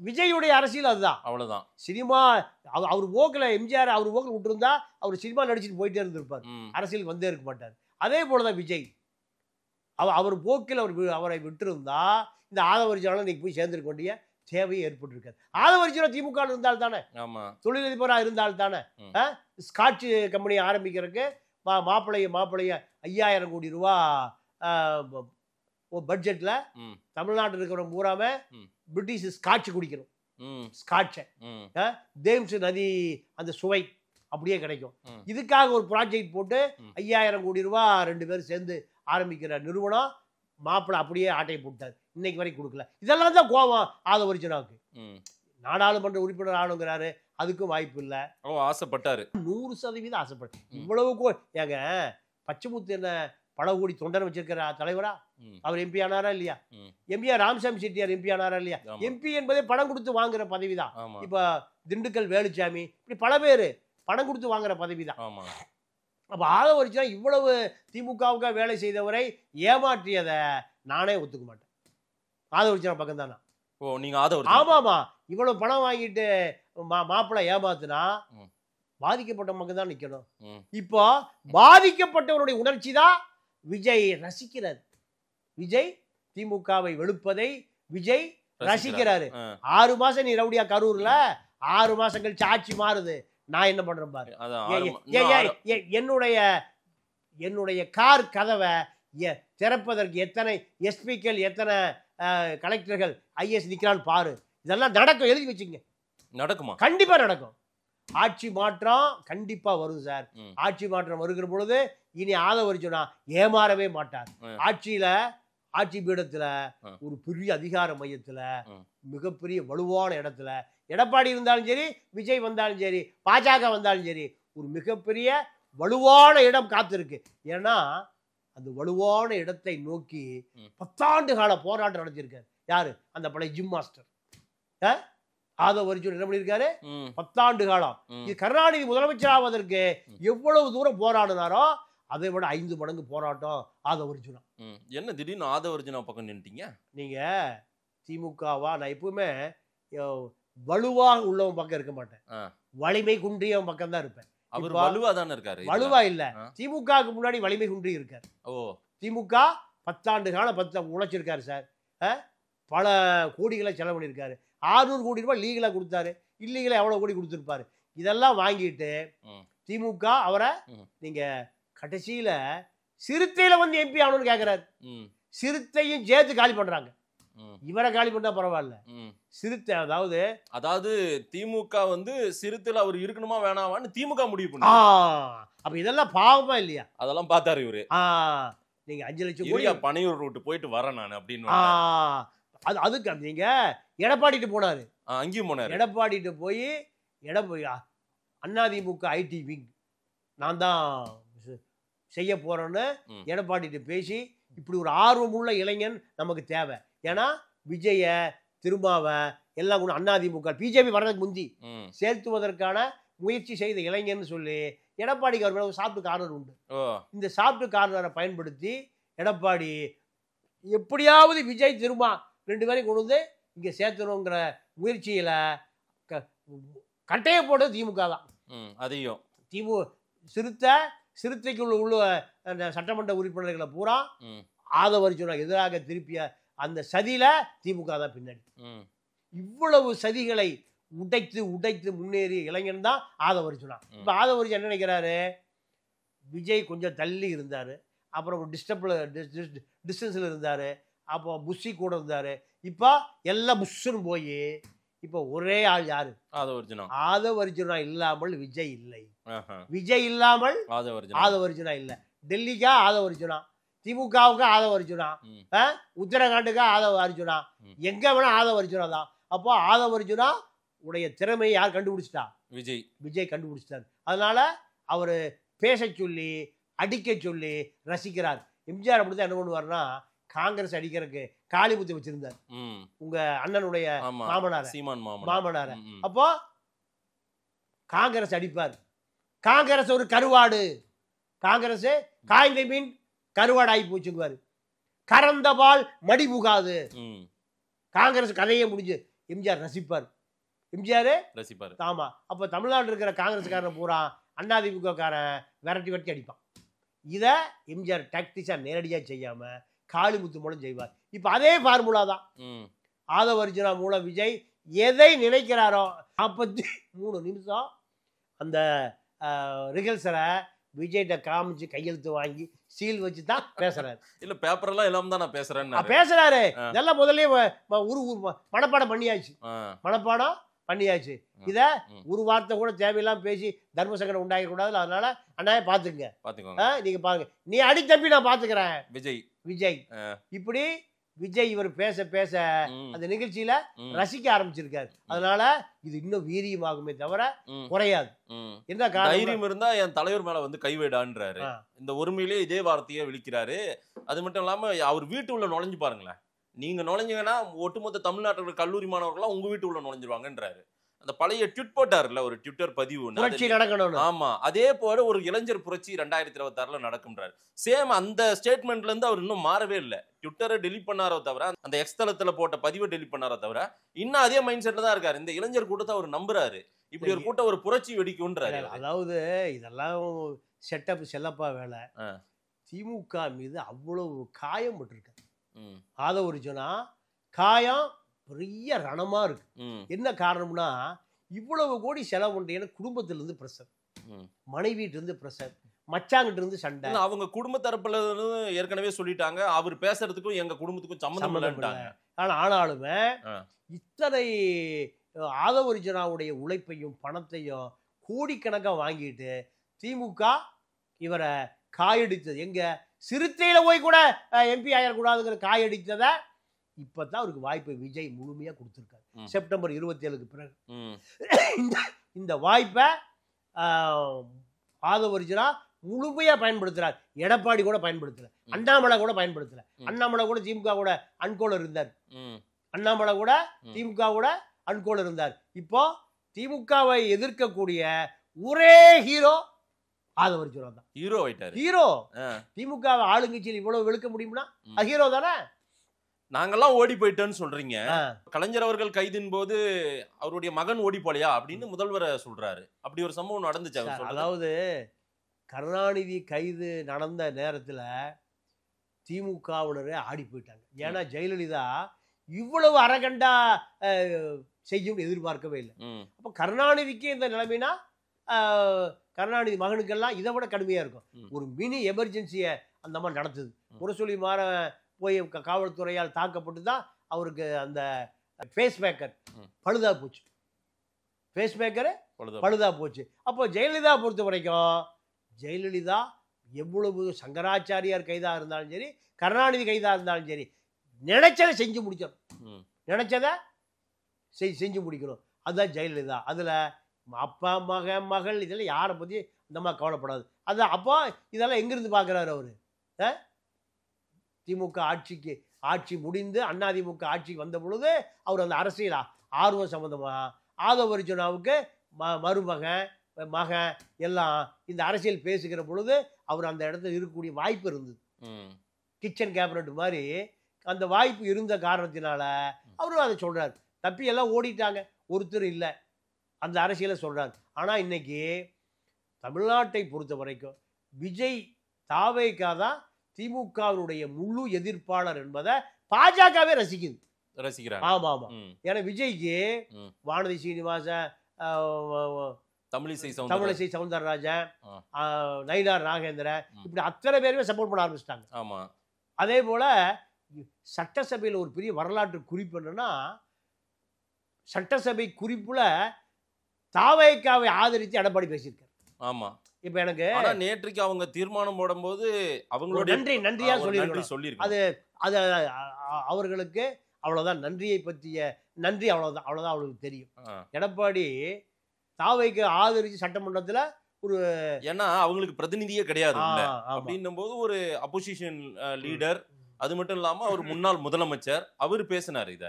விஜயுடைய அரசியல் அதுதான். அவ்வளவுதான். சினிமா அவர் போக்கில் எம்ஜிஆர் அவர் போக்கில் விட்டுருந்தா அவர் சினிமா நடிச்சுட்டு போயிட்டே இருந்திருப்பார், அரசியலுக்கு வந்தே இருக்க மாட்டார். அதே போலதான் விஜய். அவர் போக்கில் அவரை விட்டுருந்தா இந்த ஆதவரிஜான இன்னைக்கு போய் சேர்ந்திருக்க வேண்டிய தேவையை ஏற்பட்டிருக்காது. ஆதவரிஜான திமுக இருந்தால் தானே, தொழிலதிபராக இருந்தால் தானே, ஸ்காட்ச் கம்பெனி ஆரம்பிக்கிறதுக்கு மாப்பிள்ளைய 5000 கோடி ரூபா பட்ஜெட்ல தமிழ்நாட்டில் இருக்கிறவங்க பூராம பிரிட்டிஷ் ஸ்காட்ச் குடிக்கணும். ஸ்காட்சை தேம்ஸ் நதி அந்த சுவை அப்படியே கிடைக்கும். இதுக்காக ஒரு ப்ராஜெக்ட் போட்டு 5000 கோடி ரூபா 2 பேரும் சேர்ந்து ஆரம்பிக்கிற நிறுவனம் மாப்பிள்ளை அப்படியே ஆட்டையை போட்டார். இன்னைக்கு வரைக்கும் கொடுக்கல. இதெல்லாம் தான் கோபம் ஆதவரிஜனாவுக்கு. நாடாளுமன்ற உறுப்பினர் ஆணுங்கிறாரு, அதுக்கும் வாய்ப்பு இல்லை. ஆசைப்பட்டாரு 100% ஆசைப்பட்டு இவ்வளவு ஏங்க பச்சைமுத்து என்ன பல கோடி தொண்டர் வச்சிருக்கிற தலைவரா? அவர் எம்பி ஆனாரா இல்லையா? எம்பிஆர் ராமசாமி செட்டியார் எம்பி ஆனாரா இல்லையா? எம்பி என்பதே பணம் கொடுத்து வாங்குற பதவி தான். இப்ப திண்டுக்கல் வேலுச்சாமி இப்படி பல பேர் பணம் கொடுத்து வாங்குற பதவி தான். அப்ப ஆதவர்ஜுனா இவ்வளவு திமுகவுக்கு வேலை செய்தவரை ஏமாற்றியதை நானே ஒத்துக்க மாட்டேன். ஆதவர்ஜுனா பக்கம் தானா? ஆமாமா, இவ்வளவு பணம் வாங்கிட்டு மாப்பிள்ளை ஏமாத்துனா பாதிக்கப்பட்ட மக்கள் தான் நிக்கணும். இப்போ பாதிக்கப்பட்டவருடைய உணர்ச்சி தான் விஜய் ரசிக்கிறார். விஜய் திமுகவை வெளுப்பதை விஜய் ரசிக்கிறாரு. 6 மாசம் நீ ரவுடியா கரூர்ல, 6 மாசம் கழிச்சு ஆட்சி மாறுது, நான் என்ன பண்றேன் பாரு. என்னுடைய கார் கதவை திறப்பதற்கு எத்தனை எஸ்பிக்கள் எத்தனை கலெக்டர்கள் ஐஎஸ் நிக்கிறான்னு பாரு. இதெல்லாம் நடக்கும், எழுதி வச்சுங்க. நடக்குமா? கண்டிப்பா நடக்கும். ஆட்சி மாற்றம் கண்டிப்பா வரும் சார். ஆட்சி மாற்றம் வருகிற பொழுது இனி ஆதவர்ஜுனா ஏமாறவே மாட்டார். ஆட்சி பீடத்துல ஒரு பெரிய அதிகார மையத்துல மிகப்பெரிய வலுவான இடத்துல எடப்பாடி இருந்தாலும் சரி, விஜய் வந்தாலும் சரி, பாஜக வந்தாலும் சரி, ஒரு மிகப்பெரிய வலுவான இடம் காத்திருக்கு. ஏன்னா அந்த வலுவான இடத்தை நோக்கி 10 ஆண்டு கால போராட்டம் நடத்தியிருக்காரு. யாரு? அந்த பழைய ஜிம் மாஸ்டர் ஆதவர்ஜுனா என்ன பண்ணியிருக்காரு? 10 ஆண்டு காலம். இது கருணாநிதி முதலமைச்சர் ஆவதற்கு எவ்வளவு தூரம் போராடினாரோ அதை விட 5 மடங்கு போராட்டம் ஆதவர்ஜுனா. என்ன திடீர்னு ஆதவர்ஜுனா பக்கம் நின்ட்டீங்க நீங்க? திமுகவா? நான் எப்பவுமே வலுவாக உள்ளவன் பக்கம் இருக்க மாட்டேன், வலிமை குன்றியவன் பக்கம் தான் இருப்பேன். அவர் வலுவா தானே இருக்காரு. வலுவா இல்ல, திமுகவுக்கு முன்னாடி வலிமை குன்றி இருக்காரு. திமுக 10 ஆண்டு காலம் உழைச்சிருக்காரு சார். பல கோடிகளை செலவு பண்ணியிருக்காரு. 600 கோடி ரூபாய் லீகலா கொடுத்தாரு. இல்லீகலா எவ்வளவு கோடி கொடுத்துருப்பாரு. இதெல்லாம் வாங்கிட்டு திமுக அவரை நீங்க கடைசியில சிறுத்தையில வந்து எம்பி ஆகணும்னு கேட்கிறாரு. சிறுத்தையும் சேர்த்து காலி பண்றாங்க. இவரை காலி பண்ணா பரவாயில்ல, சிறுத்தை அதாவது திமுக வந்து சிறுத்தையில அவர் இருக்கணுமா வேணாமான்னு திமுக முடிவு பண்ணு. அப்ப இதெல்லாம் பாவமா இல்லையா? அதெல்லாம் பார்த்தாரு இவரு. நீங்க 5 லட்சம் கோடி பனையூர் ரூட்டு போயிட்டு வரேன் நான் அப்படின்னு. அதுக்கு நீங்க எடப்பாடிட்டு போனாரு, அங்கேயும் போனாரு. எடப்பாடிட்டு போய் அதிமுக ஐடி விங் நான் தான் செய்ய போறேன்னு எடப்பாடிட்டு பேசி, இப்படி ஒரு ஆர்வம் உள்ள இளைஞன் நமக்கு தேவை. ஏன்னா விஜய திருமாவ எல்லாம் கூட அதிமுக பிஜேபி வர்றதுக்கு முந்தி சேர்த்துவதற்கான முயற்சி செய்த இளைஞர்னு சொல்லி எடப்பாடிக்கு அவர் சாப்பிட்டு கார்னர் உண்டு. இந்த சாப்பிட்டு கார்னரை பயன்படுத்தி எடப்பாடி எப்படியாவது விஜய் திருமா 2 பேரையும் கொண்டு வந்து இங்க சேர்த்தணுங்கிற முயற்சியில கட்டைய போட்டது திமுக தான். அதையும் சிறுத்தைக்குள்ள உள்ள அந்த சட்டமன்ற உறுப்பினர்களை பூரா ஆதவர்ஜுனா எதிராக திருப்பிய அந்த சதியில திமுக தான் பின்னாடி. இவ்வளவு சதிகளை உடைத்து முன்னேறிய இளைஞன் தான் ஆதவர்ஜுனா. இப்ப ஆதவர்ஜுனா என்ன நினைக்கிறாரு? விஜய் கொஞ்சம் தள்ளி இருந்தாரு, அப்புறம் டிஸ்டன்ஸ்ல இருந்தாரு, அப்போ புஷி கூட இருந்தாரு. இப்போ எல்லாம் புஷ்ஷுன்னு போய் இப்போ ஒரே ஆள் யாரு? ஆதவர்ஜுனா இல்லாமல் விஜய் இல்லை, விஜய் இல்லாமல் ஆதவர்ஜுனா இல்லை. டெல்லிக்கா ஆதவர்ஜுனா, திமுகவுக்கு ஆதவர்ஜுனா, உத்தரகாண்டுக்கா ஆதவர்ஜுனா, எங்க வேணா ஆதவர்ஜுனா தான். அப்போ ஆதவர்ஜுனா உடைய திறமையை யார் கண்டுபிடிச்சிட்டா? விஜய் கண்டுபிடிச்சிட்டார். அதனால அவரு பேச சொல்லி அடிக்க சொல்லி ரசிக்கிறார். எம்ஜிஆர் அப்படித்தான் என்ன பண்ணுவார்னா, காங்கிரஸ் அடிக்கிறதுக்கு காளிமுத்து வச்சிருந்தார், உங்க அண்ணனுடைய மாமனார. அப்போ காங்கிரஸ் அடிப்பார். காங்கிரஸ் ஒரு கருவாடு, காங்கிரஸ் காய்ந்த மீன் கருவாடு ஆகி போச்சுங்குவாரு. கறந்த பால் மடி புகாது. காங்கிரஸ் கதையை முடிஞ்சு எம்ஜிஆர் ரசிப்பார். ஆமா. அப்ப தமிழ்நாட்டில் இருக்கிற காங்கிரஸ்காரன் பூரா அதிமுக காரன் விரட்டி அடிப்பான். இதை எம்ஜிஆர் டாக்டிக்ஸா நேரடியா செய்யாம காளிமுத்து மூலம் செய்வார். இப்ப அதே ஃபார்முலா தான். ஆதவர்ஜுனா மூலம் விஜய் எதை நினைக்கிறாரோ 43 நிமிஷம் அந்த ரிகல்சரை விஜய்கிட்ட காமிச்சு கையெழுத்து வாங்கி சீல் வச்சு தான் பேசுறாரு. இல்ல பேப்பர் எல்லாம் இல்லாம தான் நான் பேசுறாரு. இதெல்லாம் முதல்லயே மனப்பாடம் பண்ணியாச்சு. இத ஒரு வார்த்தை கூட தேவையில்லாம பேசி தர்ம சங்கடம் உண்டாக கூடாது. அதனால அண்ணாயே பாத்துக்கங்க, நீங்க பாருங்க, நீ அடி தம்பி நான் பாத்துக்கிறேன். விஜய் இப்படி விஜய் இவர் பேச பேச அந்த நிகழ்ச்சியில ரசிக்க ஆரம்பிச்சிருக்காரு. அதனால இது இன்னும் வீரியமாகுமே தவிர குறையாது. என்ன தைரியம் இருந்தா என் தலைவர் மேல வந்து கைவிடான்றாரு. இந்த ஒருமையிலே இதே வார்த்தையை விழிக்கிறாரு. அது மட்டும் இல்லாம அவர் வீட்டு உள்ள நுழைஞ்சு பாருங்களேன். நீங்க நுழைஞ்சீங்கன்னா ஒட்டுமொத்த தமிழ்நாட்டில் கல்லூரி மாணவர்கள்லாம் உங்க வீட்டு உள்ள நுழைஞ்சிருவாங்கன்றாரு. அந்த பழைய ட்விட் போட்டார்ல, ஒரு ட்விட்டர் பதிவு நடக்கணும். ஆமா, அதே போல ஒரு இளைஞர் புரட்சி 2026 நடக்கும்ன்றாரு. சேம் அந்த ஸ்டேட்மெண்ட்ல இருந்து அவர் இன்னும் மாறவே இல்லை. ட்விட்டரை டெலிட் பண்ணாரோ தவிர, அந்த எக்ஸ் தளத்துல போட்ட பதிவை டெலிட் பண்ணாரோ தவிர, இன்னும் அதே மைண்ட் செட்ல தான் இருக்காரு. இந்த இளைஞர் கூட்டத்தை அவர் நம்புறாரு. இப்படி ஒரு கூட்டம் ஒரு புரட்சி வெடிக்கும்ன்றாரு. அதாவது இதெல்லாம் செட்டப் செல்லப்பா வேலை. திமுக மீது அவ்வளவு காயம் பட்டிருக்காரு. ஆதவர்ஜுனா காயம் பெரிய ரணமா இருக்கு. என்ன காரணம்னா, இவ்வளவு கோடி செலவு பண்றேன்னு குடும்பத்துல இருந்து பிரஷர், மனைவிட்டு இருந்து பிரஷர், மச்சாங்கிட்ட இருந்து சண்டை. அவங்க குடும்ப தரப்புல ஏற்கனவே சொல்லிட்டாங்க, அவர் பேசுறதுக்கும் எங்க குடும்பத்துக்கும் சம்பந்தம் இல்லைன்ட்டாங்க. ஆனாலுமே இத்தனை ஆதவர்ஜுனாவுடைய உழைப்பையும் பணத்தையும் கோடிக்கணக்கா வாங்கிட்டு திமுக இவரை காயடித்தது, எங்க சிறுத்தையில போய் கூட எம்பி ஆயிடக்கூடாதுங்கிற காயடித்ததை இப்பதான் அவருக்கு வாய்ப்பை விஜய் முழுமையா கொடுத்திருக்காரு. செப்டம்பர் 27க்கு பிறகு இந்த வாய்ப்பை ஆதவர்ஜுனா முழுமையா பயன்படுத்துறார். எடப்பாடி கூட பயன்படுத்தல, அண்ணாமலை கூட பயன்படுத்தல. அண்ணாமலை கூட திமுக கூட அன்கோல இருந்தார். அண்ணாமலை கூட திமுக கூட அன்கோல இருந்தார். இப்போ திமுகவை எதிர்க்கக்கூடிய ஒரே ஹீரோ ஆதவர்ஜுனா தான். ஹீரோ ஆயிட்டாரு. ஹீரோ. திமுக ஆளுங்கட்சியில் இவ்வளவு வெளுக்க முடியும்னா அது ஹீரோ தானே. நாங்கெல்லாம் ஓடி போயிட்டோன்னு சொல்றீங்க. கலைஞர் அவர்கள் கைதின் போது அவருடைய மகன் ஓடி போலையா அப்படின்னு முதல்வரை சொல்றாரு. அப்படி ஒரு சம்பவம் நடந்துச்சு. அதாவது கருணாநிதி கைது நடந்த நேரத்துல திமுகவினரே ஆடி போயிட்டாங்க. ஏன்னா ஜெயலலிதா இவ்வளவு அரகண்டா செய்யும் எதிர்பார்க்கவே இல்லை. அப்ப கருணாநிதிக்கு இந்த நிலைமைனா கருணாநிதி மகனுக்கெல்லாம் இதை விட கடுமையா இருக்கும். ஒரு மினி எமர்ஜென்சியை அந்த மாதிரி நடத்துது. முரசொலி மாற போய் காவல்துறையால் தாக்கப்பட்டு தான் அவருக்கு அந்த ஃபேஸ் மேக்கர் பழுதா போச்சு. ஃபேஸ் மேக்கரு பழுதா போச்சு. அப்போ ஜெயலலிதா பொறுத்த வரைக்கும் ஜெயலலிதா எவ்வளவு சங்கராச்சாரியார் கைதா இருந்தாலும் சரி, கருணாநிதி கைதா இருந்தாலும் சரி, நினைச்சதை செஞ்சு முடிச்சிடும். நினைச்சதை செஞ்சு முடிக்கணும். அதுதான் ஜெயலலிதா. அதுல அப்பா மகள் இதெல்லாம் யாரை பத்தி இந்த மாதிரி கவலைப்படாது. அது அப்போ இதெல்லாம் எங்கிருந்து பார்க்குறாரு அவரு? திமுக ஆட்சி முடிந்து அதிமுக ஆட்சிக்கு வந்த பொழுது அவர் அந்த அரசியல் ஆர்வம் சம்பந்தமா ஆதவர்ஜுனாவுக்கு மகன் எல்லாம் இந்த அரசியல் பேசுகிற பொழுது அவர் அந்த இடத்துல இருக்கக்கூடிய வாய்ப்பு இருந்தது. கிச்சன் கேபினட் மாதிரி அந்த வாய்ப்பு இருந்த காரணத்தினால அவரும் அதை சொல்றாரு. தப்பி எல்லாம் ஓடிட்டாங்க, ஒருத்தர் இல்லை, அந்த அரசியலை சொல்றாரு. ஆனா இன்னைக்கு தமிழ்நாட்டை பொறுத்த வரைக்கும் விஜய் தாவேகா தான் திமுகவினுடைய முழு எதிர்ப்பாளர் என்பதை பாஜகவே ரசிக்கிறாங்க. ஆமா ஆமா. ஏன்னா விஜய்க்கு வானதி சீனிவாசன், தமிழிசை சவுந்தரராஜன், நயினார் நாகேந்திரன் இப்படி அத்தனை பேருமே சப்போர்ட் பண்ண ஆரம்பிச்சிட்டாங்க. ஆமா. அதே போல சட்டசபையில் ஒரு பெரிய வரலாற்று குறிப்பு என்னன்னா, சட்டசபை குறிப்புல தாவேகாவை ஆதரித்து எடப்பாடி பேசியிருக்காரு. ஆமா. இப்ப எனக்கு நேற்றுக்கு அவங்க தீர்மானம் போடும்போது அவங்களோட நன்றியா சொல்லியிருக்காங்க. அது அவர்களுக்கு அவ்வளவுதான், நன்றியை பற்றிய நன்றி அவ்வளவுதான் அவளுக்கு தெரியும். எடப்பாடி தாவேக்கு ஆதரிச்சு சட்டமன்றத்துல ஒரு, ஏன்னா அவங்களுக்கு பிரதிநிதியே கிடையாது அப்படின்னும் போது ஒரு அப்போசிஷன் லீடர், அது மட்டும் இல்லாம அவர் முன்னாள் முதலமைச்சர், அவர் பேசினார். இத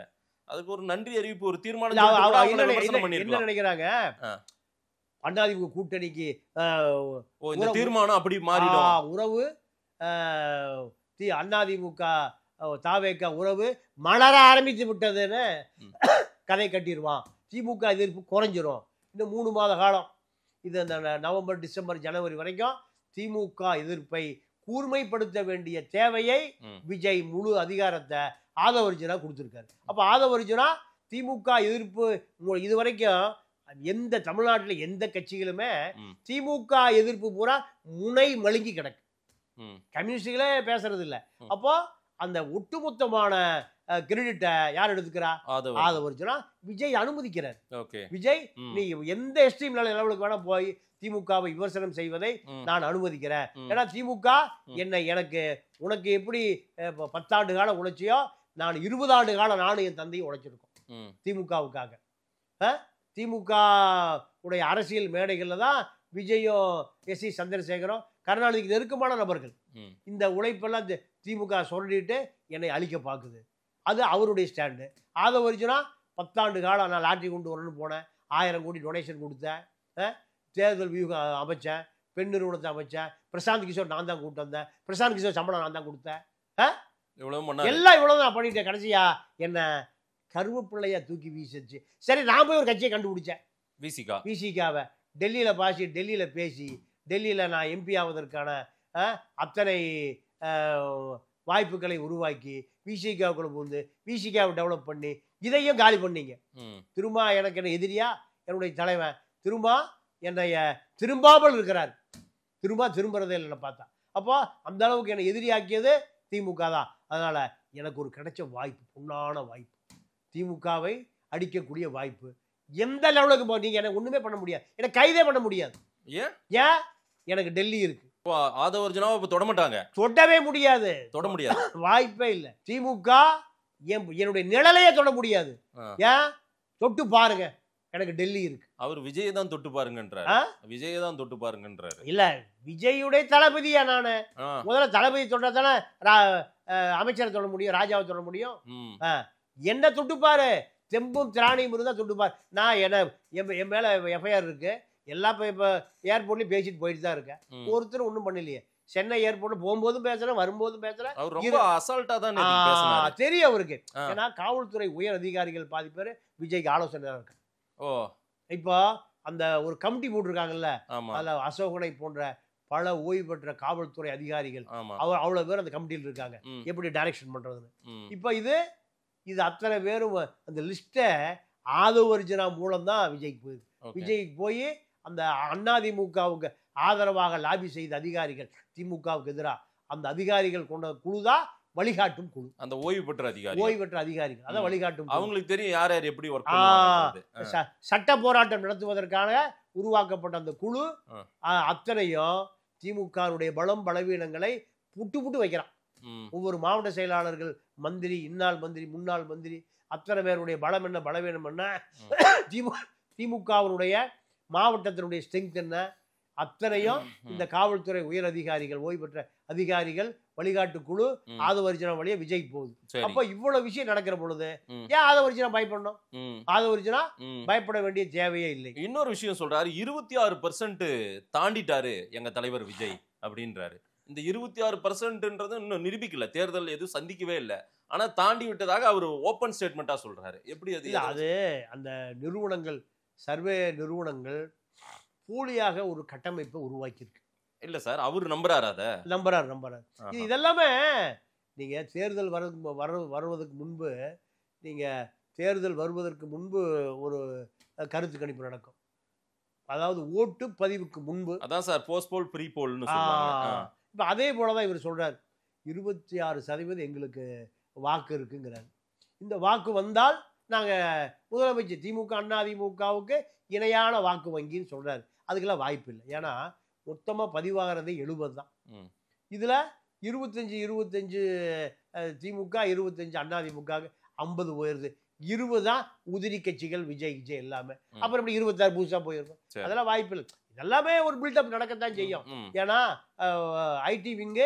அதுக்கு ஒரு நன்றி அறிவிப்பு, ஒரு தீர்மானம் என்ன நினைக்கிறாங்க, அதிமுக கூட்டணிக்கு இந்த தீர்மானம் அப்படி மாறிடும், உறவு அதிமுக தாவேகா உறவு மலர ஆரம்பித்து விட்டதுன்னு கதை கட்டிடுவான். திமுக எதிர்ப்பு குறைஞ்சிரும். இன்னும் 3 மாத காலம், இது இந்த நவம்பர் டிசம்பர் ஜனவரி வரைக்கும் திமுக எதிர்ப்பை கூர்மைப்படுத்த வேண்டிய தேவையை விஜய் முழு அதிகாரத்தை ஆதவர்ஜுனா கொடுத்திருக்காரு. அப்ப ஆதவர்ஜுனா திமுக எதிர்ப்பு இதுவரைக்கும் எந்த தமிழ்நாட்டில் எந்த கட்சிகளுமே திமுக எதிர்ப்பு பூரா முனை மழுங்கி கிடக்கு, கம்யூனிஸ்டுகளே பேசுறது இல்லை. அப்போ அந்த ஒட்டுமொத்தமான கிரெடிட்டை யார் எடுத்துக்கிறா? ஆதவர்ஜுனா. விஜய் அனுமதிக்கிறார். விஜய் நீ எந்த எக்ஸ்ட்ரீம் லெவலுக்கு வேணா போய் திமுகவை விமர்சனம் செய்வதை நான் அனுமதிக்கிறேன். ஏன்னா திமுக உனக்கு எப்படி 10 ஆண்டு காலம் உழைச்சியோ நான் 20 ஆண்டு காலம் நானும் என் தந்தையும் உழைச்சிருக்கோம் திமுகவுக்காக. திமுக உடைய அரசியல் மேடைகளில் தான் விஜயும் எஸ்.சி. சந்திரசேகரும் கருணாநிதிக்கு நெருக்கமான நபர்கள். இந்த உழைப்பெல்லாம் திமுக சொல்லிட்டு என்னை அழிக்க பார்க்குது. அது அவருடைய ஸ்டாண்டு. ஆதவ அர்ஜுனா 10 ஆண்டு காலம் நான் லாட்ரி கொண்டு வரணும்னு போனேன், 1000 கோடி டொனேஷன் கொடுத்தேன், தேர்தல் வியூகம் அமைச்சேன், பெண் நிறுவனத்தை அமைச்சேன், பிரசாந்த் கிஷோர் நான் தான் கூப்பிட்டு வந்தேன், பிரசாந்த் கிஷோர் சம்பளம் நான் தான் கொடுத்தேன், எல்லாம் இவ்வளவு நான் பண்ணிட்டேன். கடைசியா என்ன கருவேப்பிள்ளையா தூக்கி வீசிச்சு. சரி, நான் போய் ஒரு கட்சியை கண்டுபிடிச்சேன், விசிகாவை. டெல்லியில் பேசி டெல்லியில் நான் எம்பி ஆவதற்கான அத்தனை வாய்ப்புகளை உருவாக்கி விசிகாவுக்குள்ள புகுந்து விசிகாவை டெவலப் பண்ணி இதையும் காலி பண்ணீங்க. திரும்ப எனக்கு என்ன எதிரியா என்னுடைய தலைவன் திரும்ப என்னைய திரும்பாமல் இருக்கிறார். திரும்புறதே இல்லை பார்த்தா. அப்போ அந்த அளவுக்கு என்னை எதிரியாக்கியது திமுக தான். அதனால எனக்கு ஒரு கிடைச்ச வாய்ப்பு, பொன்னான வாய்ப்பு, திமுகவை அடிக்கக்கூடிய வாய்ப்பு. எந்த லெவலுக்கு நீங்க எனக்கு ஒண்ணுமே பண்ண முடியாது, எனக்கு கைதே பண்ண முடியாது. ஏன்? எனக்கு டெல்லி இருக்கு. ஆதவ அர்ஜுனாவை இப்ப தொட மாட்டாங்க, தொடவே முடியாது, தொட முடியாது, வாய்ப்பே இல்லை. திமுக என்னுடைய நிழலையே தொட முடியாது. ஏன்? தொட்டு பாருங்க, எனக்கு டெல்லி இருக்கு. அவர் விஜயை தான் தொட்டு பாருங்கன்றாரு, விஜயை தான் தொட்டு பாருங்கன்றாரு. இல்ல, விஜயுடைய தளபதியா நானு? முதல்ல தளபதி தொட்டதானே அமைச்சரை தொட முடியும், ராஜாவை தொட முடியும். என்ன தொட்டு பாரு, தெம்பும் திராணியும் இருந்தா தொட்டு பாரு. நான் என் மேல எஃப்ஐஆர் இருக்கு, எல்லா இப்போ ஏர்போர்ட்லயும் பேசிட்டு போயிட்டு தான் இருக்கேன். ஒருத்தரும் ஒன்றும் பண்ணலையே. சென்னை ஏர்போர்ட்ல போகும்போதும் பேசுறேன், வரும்போதும் பேசுறேன். தெரியும் அவருக்கு. ஏன்னா காவல்துறை உயர் அதிகாரிகள் பாதி பேர் விஜய்க்கு ஆலோசனை இருக்காங்க. இப்போ அந்த ஒரு கமிட்டி போட்டிருக்காங்கல்ல, அதுல அசோகனை போன்ற பல ஓய்வு பெற்ற காவல்துறை அதிகாரிகள் அவ்வளவு பேர் அந்த கமிட்டியில் இருக்காங்க, எப்படி டைரக்ஷன் பண்றதுன்னு. இப்போ இது அத்தனை பேரும் அந்த லிஸ்ட்டை ஆதவ அர்ஜுனா மூலம் தான் விஜய்க்கு போயிருக்கு. விஜய்க்கு போய் அந்த அதிமுகவுக்கு ஆதரவாக லாபி செய்த அதிகாரிகள், திமுகவுக்கு எதிராக அந்த அதிகாரிகள் கொண்ட குழு தான் வழிகாட்டும் குழு. அந்த ஓய்வு பெற்ற அதிகாரிகள் அதான் வழிகாட்டும். அவங்களுக்கு தெரியும் யார் யார் எப்படி சட்ட போராட்டம் நடத்துவதற்காக உருவாக்கப்பட்ட அந்த குழு அத்தனையும் திமுகவுடைய பலம் பலவீனங்களை புட்டு வைக்கிறான். ஒவ்வொரு மாவட்ட செயலாளர்கள், மந்திரி, இன்னாள் மந்திரி, முன்னாள் மந்திரி, அத்தனை பேருடைய பலம் என்ன பலவீனம் என்ன, திமுகவினுடைய மாவட்டத்தினுடைய ஸ்ட்ரென்த் என்ன, அத்தனையும் இந்த காவல்துறை உயர் அதிகாரிகள், ஓய்வு பெற்ற அதிகாரிகள் வழிகாட்டு குழு ஆதவ அர்ஜுனா வழியா விஜய் போகுது. அப்ப இவ்வளவு விஷயம் நடக்கிற பொழுது ஏன் ஆதவ அர்ஜுனா பயப்படணும்? ஆதவ அர்ஜுனா பயப்பட வேண்டிய தேவையே இல்லை. இன்னொரு விஷயம் சொல்றாரு, 26% தாண்டிட்டாரு எங்க தலைவர் விஜய் அப்படின்றாரு. இந்த 26%ன்றது இன்னும் நிரூபிக்கல, தேர்தல் எதுவும் சந்திக்கவே இல்லை, ஆனா தாண்டி விட்டதாக அவர் ஓப்பன் ஸ்டேட்மெண்டா சொல்றாரு. எப்படி அது அந்த நிறுவனங்கள், சர்வே நிறுவனங்கள் போலியாக ஒரு கட்டமைப்பை உருவாக்கியிருக்கு. இல்ல சார், அவர் நம்புறாரு. இது இதெல்லாமே நீங்க தேர்தல் வருவதற்கு முன்பு, நீங்க தேர்தல் வருவதற்கு முன்பு ஒரு கருத்து கணிப்பு நடக்கும். அதாவது ஓட்டு பதிவுக்கு முன்பு. அதான் சார் போஸ்ட் போல் ப்ரீ போல்னு சொல்றாங்க. இப்ப அதே போலதான் இவர் சொல்றாரு, 26% எங்களுக்கு வாக்கு இருக்குங்கிறாரு. இந்த வாக்கு வந்தால் நாங்க முதலமைச்சர் திமுக அதிமுகவுக்கு இணையான வாக்கு வங்கின்னு சொல்றாரு. அதுக்கெல்லாம் வாய்ப்பு இல்லை. ஏன்னா மொத்தமா பதிவாகிறதே 70 தான். இதுல 25 திமுக, 25 அதிமுக, 50 போயிருது. 20 தான் உதிரி கட்சிகள், விஜய் எல்லாமே. அப்புறம் இப்படி 26 புதுசா போயிருக்கும். அதெல்லாம் வாய்ப்பு இல்லை. இதெல்லாமே ஒரு பில்டப் நடக்கத்தான் செய்யும். ஏன்னா ஐடி விங்கு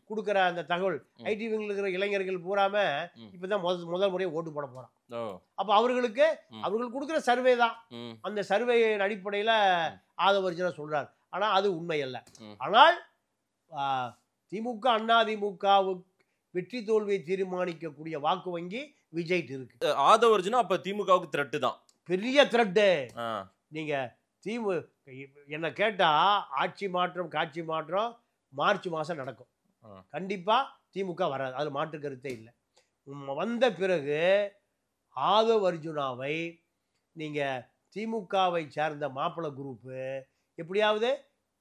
கொடுக்குற அந்த தகவல், ஐடி விங்ல இருக்கிற இளைஞர்கள் பூராம இப்பதான் முதல் முறையை ஓட்டு போட போறான். அப்ப அவர்கள் கொடுக்குற சர்வே தான். அந்த சர்வேயின் அடிப்படையில ஆதவ அர்ஜுனா சொல்றாரு. ஆனா அது உண்மை அல்ல. ஆனால் திமுக அதிமுகவுக்கு வெற்றி தோல்வியை தீர்மானிக்கக்கூடிய வாக்கு வங்கி விஜய் இருக்கு. ஆதவ அர்ஜுனா அப்ப திமுகவுக்கு த்ரெட் தான், பெரிய த்ரெட். நீங்க என்ன கேட்டா ஆட்சி மாற்றம் காட்சி மாற்றம் மார்ச் மாசம் நடக்கும். கண்டிப்பா திமுக வராது, அது மாற்று கருத்தே இல்லை. வந்த பிறகு ஆதவ அர்ஜுனாவை நீங்க திமுகவை சேர்ந்த மாப்பிள்ளை குரூப்பு எப்படியாவது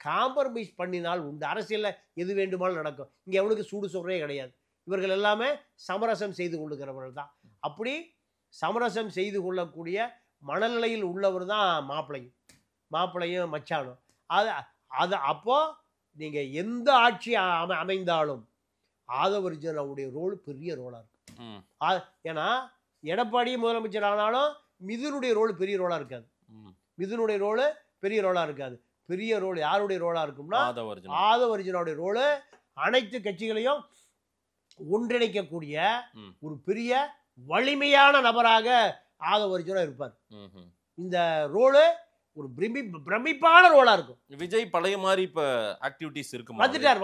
காம்ப்ரமைஸ் பண்ணினால் உண்டு. அரசியல்ல எது வேண்டுமானாலும் நடக்கும். இங்க எவனுக்கு சூடு சொல்றே கிடையாது. இவர்கள் எல்லாமே சமரசம் செய்து கொள்ளுகிறவர்கள் தான். அப்படி சமரசம் செய்து கொள்ளக்கூடிய மனநிலையில் உள்ளவர் தான் மாப்பிள்ளையும் மச்சானும். அது அப்போ நீங்க எந்த ஆட்சி அமைந்தாலும் ஆதவ அர்ஜுனாவுடைய ரோல் பெரிய ரோலா இருக்கும். ஏன்னா எடப்பாடி முதலமைச்சர் ஆனாலும் மிதுனுடைய ரோல் பெரிய ரோலா இருக்காது. மிதுனுடைய ரோல் பெரிய ரோலா இருக்காது. பெரிய ரோல் யாருடைய ரோலா இருக்கும்னா ஆதவ அர்ஜுனாவுடைய ரோல். அனைத்து கட்சிகளையும் ஒன்றிணைக்கக்கூடிய ஒரு பெரிய வலிமையான நபராக ஆதவ அர்ஜுனா இருப்பார். இந்த ரோலு ஒரு பிரமிப்பான ரோலா இருக்கும். விஜய் பழைய மாதிரி இப்ப ஆக்டிவிட்டிஸ் இருக்கு. வந்துட்டார்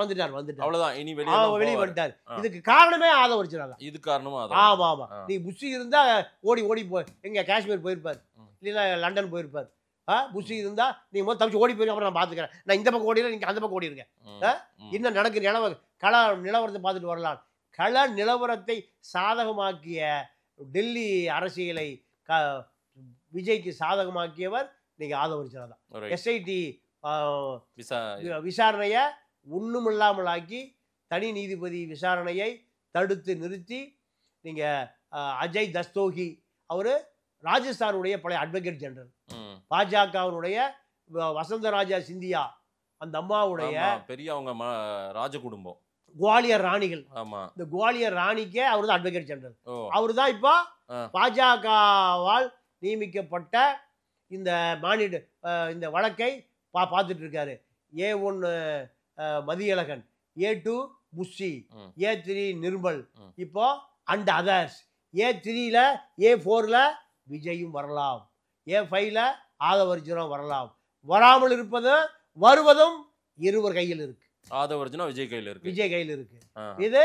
அவ்வளவுதான். இனி வெளியே வந்துட்டார். இதுக்கு காரணமே ஆதவ அர்ஜுனா தான். இது காரணமா? ஆமா ஆமா. நீ புஷி இருந்தா ஓடி போய் எங்க காஷ்மீர் போயிருப்பார், இல்லைன்னா லண்டன் போயிருப்பார். புஷி இருந்தா நீ முதல் தப்பிச்சு ஓடி போய் அப்புறம் நான் பாத்துக்கிறேன், நான் இந்த பக்கம் ஓடிடுறேன், நீங்க அந்த பக்கம் ஓடி இருக்கேன், இன்னும் நடக்கு கள நிலவரத்தை பார்த்துட்டு வரலாம். கள நிலவரத்தை சாதகமாக்கிய டெல்லி அரசியலை விஜய்க்கு சாதகமாக்கியவர் நீங்க ஆதவ அர்ஜுனா தான். எஸ்ஐடி விசாரணைய ஒண்ணுமில்லாமல் ஆக்கி தனி நீதிபதி விசாரணையை தடுத்து நிறுத்தி நீங்க அஜய் தஸ்தோகி அவரு ராஜஸ்தானுடைய பழைய அட்வொகேட் ஜெனரல், பாஜகவுடைய வசந்தராஜா சிந்தியா அந்த அம்மாவுடைய பெரிய அவங்க ராஜ குடும்பம், குவாலியர் ராணிகள். இந்த குவாலியர் ராணிக்கே அவர் தான் அட்வொகேட் ஜெனரல். அவரு தான் இப்போ பாஜகவால் நியமிக்கப்பட்ட இந்த மானிட இந்த வழக்கை பார்த்துட்டு இருக்காரு. A1 Mathiyazhagan, A2 Bussy, A3 Nirmal, இப்போ அண்ட் அதர்ஸ். A3ல A4ல விஜயும் வரலாம், A5ல ஆதவ அர்ஜுனா வரலாம். வராமல் இருப்பதும் வருவதும் இருவர் கையில் இருக்கு. ஆதவ அர்ஜுனா விஜய் கையில் இருக்கு. இது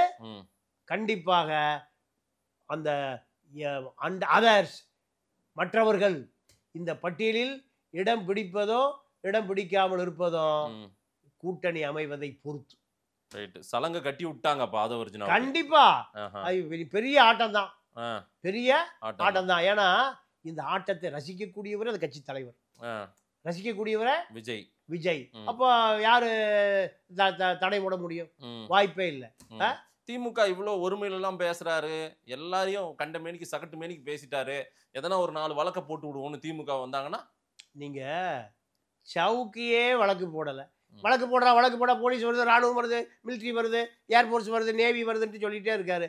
கண்டிப்பாக அந்த அண்ட் அதர்ஸ் மற்றவர்கள் இந்த பட்டியலில் இடம் பிடிப்பதோ இடம் பிடிக்காமல் இருப்பதோ கூட்டணி அமைவதை பொறுத்து. சலங்க கட்டி விட்டாங்க ஆதவ அர்ஜுனா. கண்டிப்பா பெரிய ஆட்டம் தான், பெரிய ஆட்டம் தான். ஏன்னா இந்த ஆட்டத்தை ரசிக்கக்கூடியவர் அந்த கட்சி தலைவர், ரசிக்கக்கூடியவரை விஜய். அப்போ யாரு தடை போட முடியும்? வாய்ப்பே இல்லை. திமுக இவ்வளவு ஒருமையில எல்லாம் பேசுறாரு, எல்லாரையும் கண்ட மேனிக்கு சகட்டு மேனிக்கு பேசிட்டாரு, எதனா ஒரு 4 வழக்க போட்டு விடுவோம்னு திமுக வந்தாங்கன்னா நீங்க சவுக்கியே வழக்கு போடல. வழக்கு போட போலீஸ் வருது, ராணுவம் வருது, மிலிட்ரி வருது, ஏர்போர்ட்ஸ் வருது, நேவி வருதுன்னு சொல்லிட்டே இருக்காரு.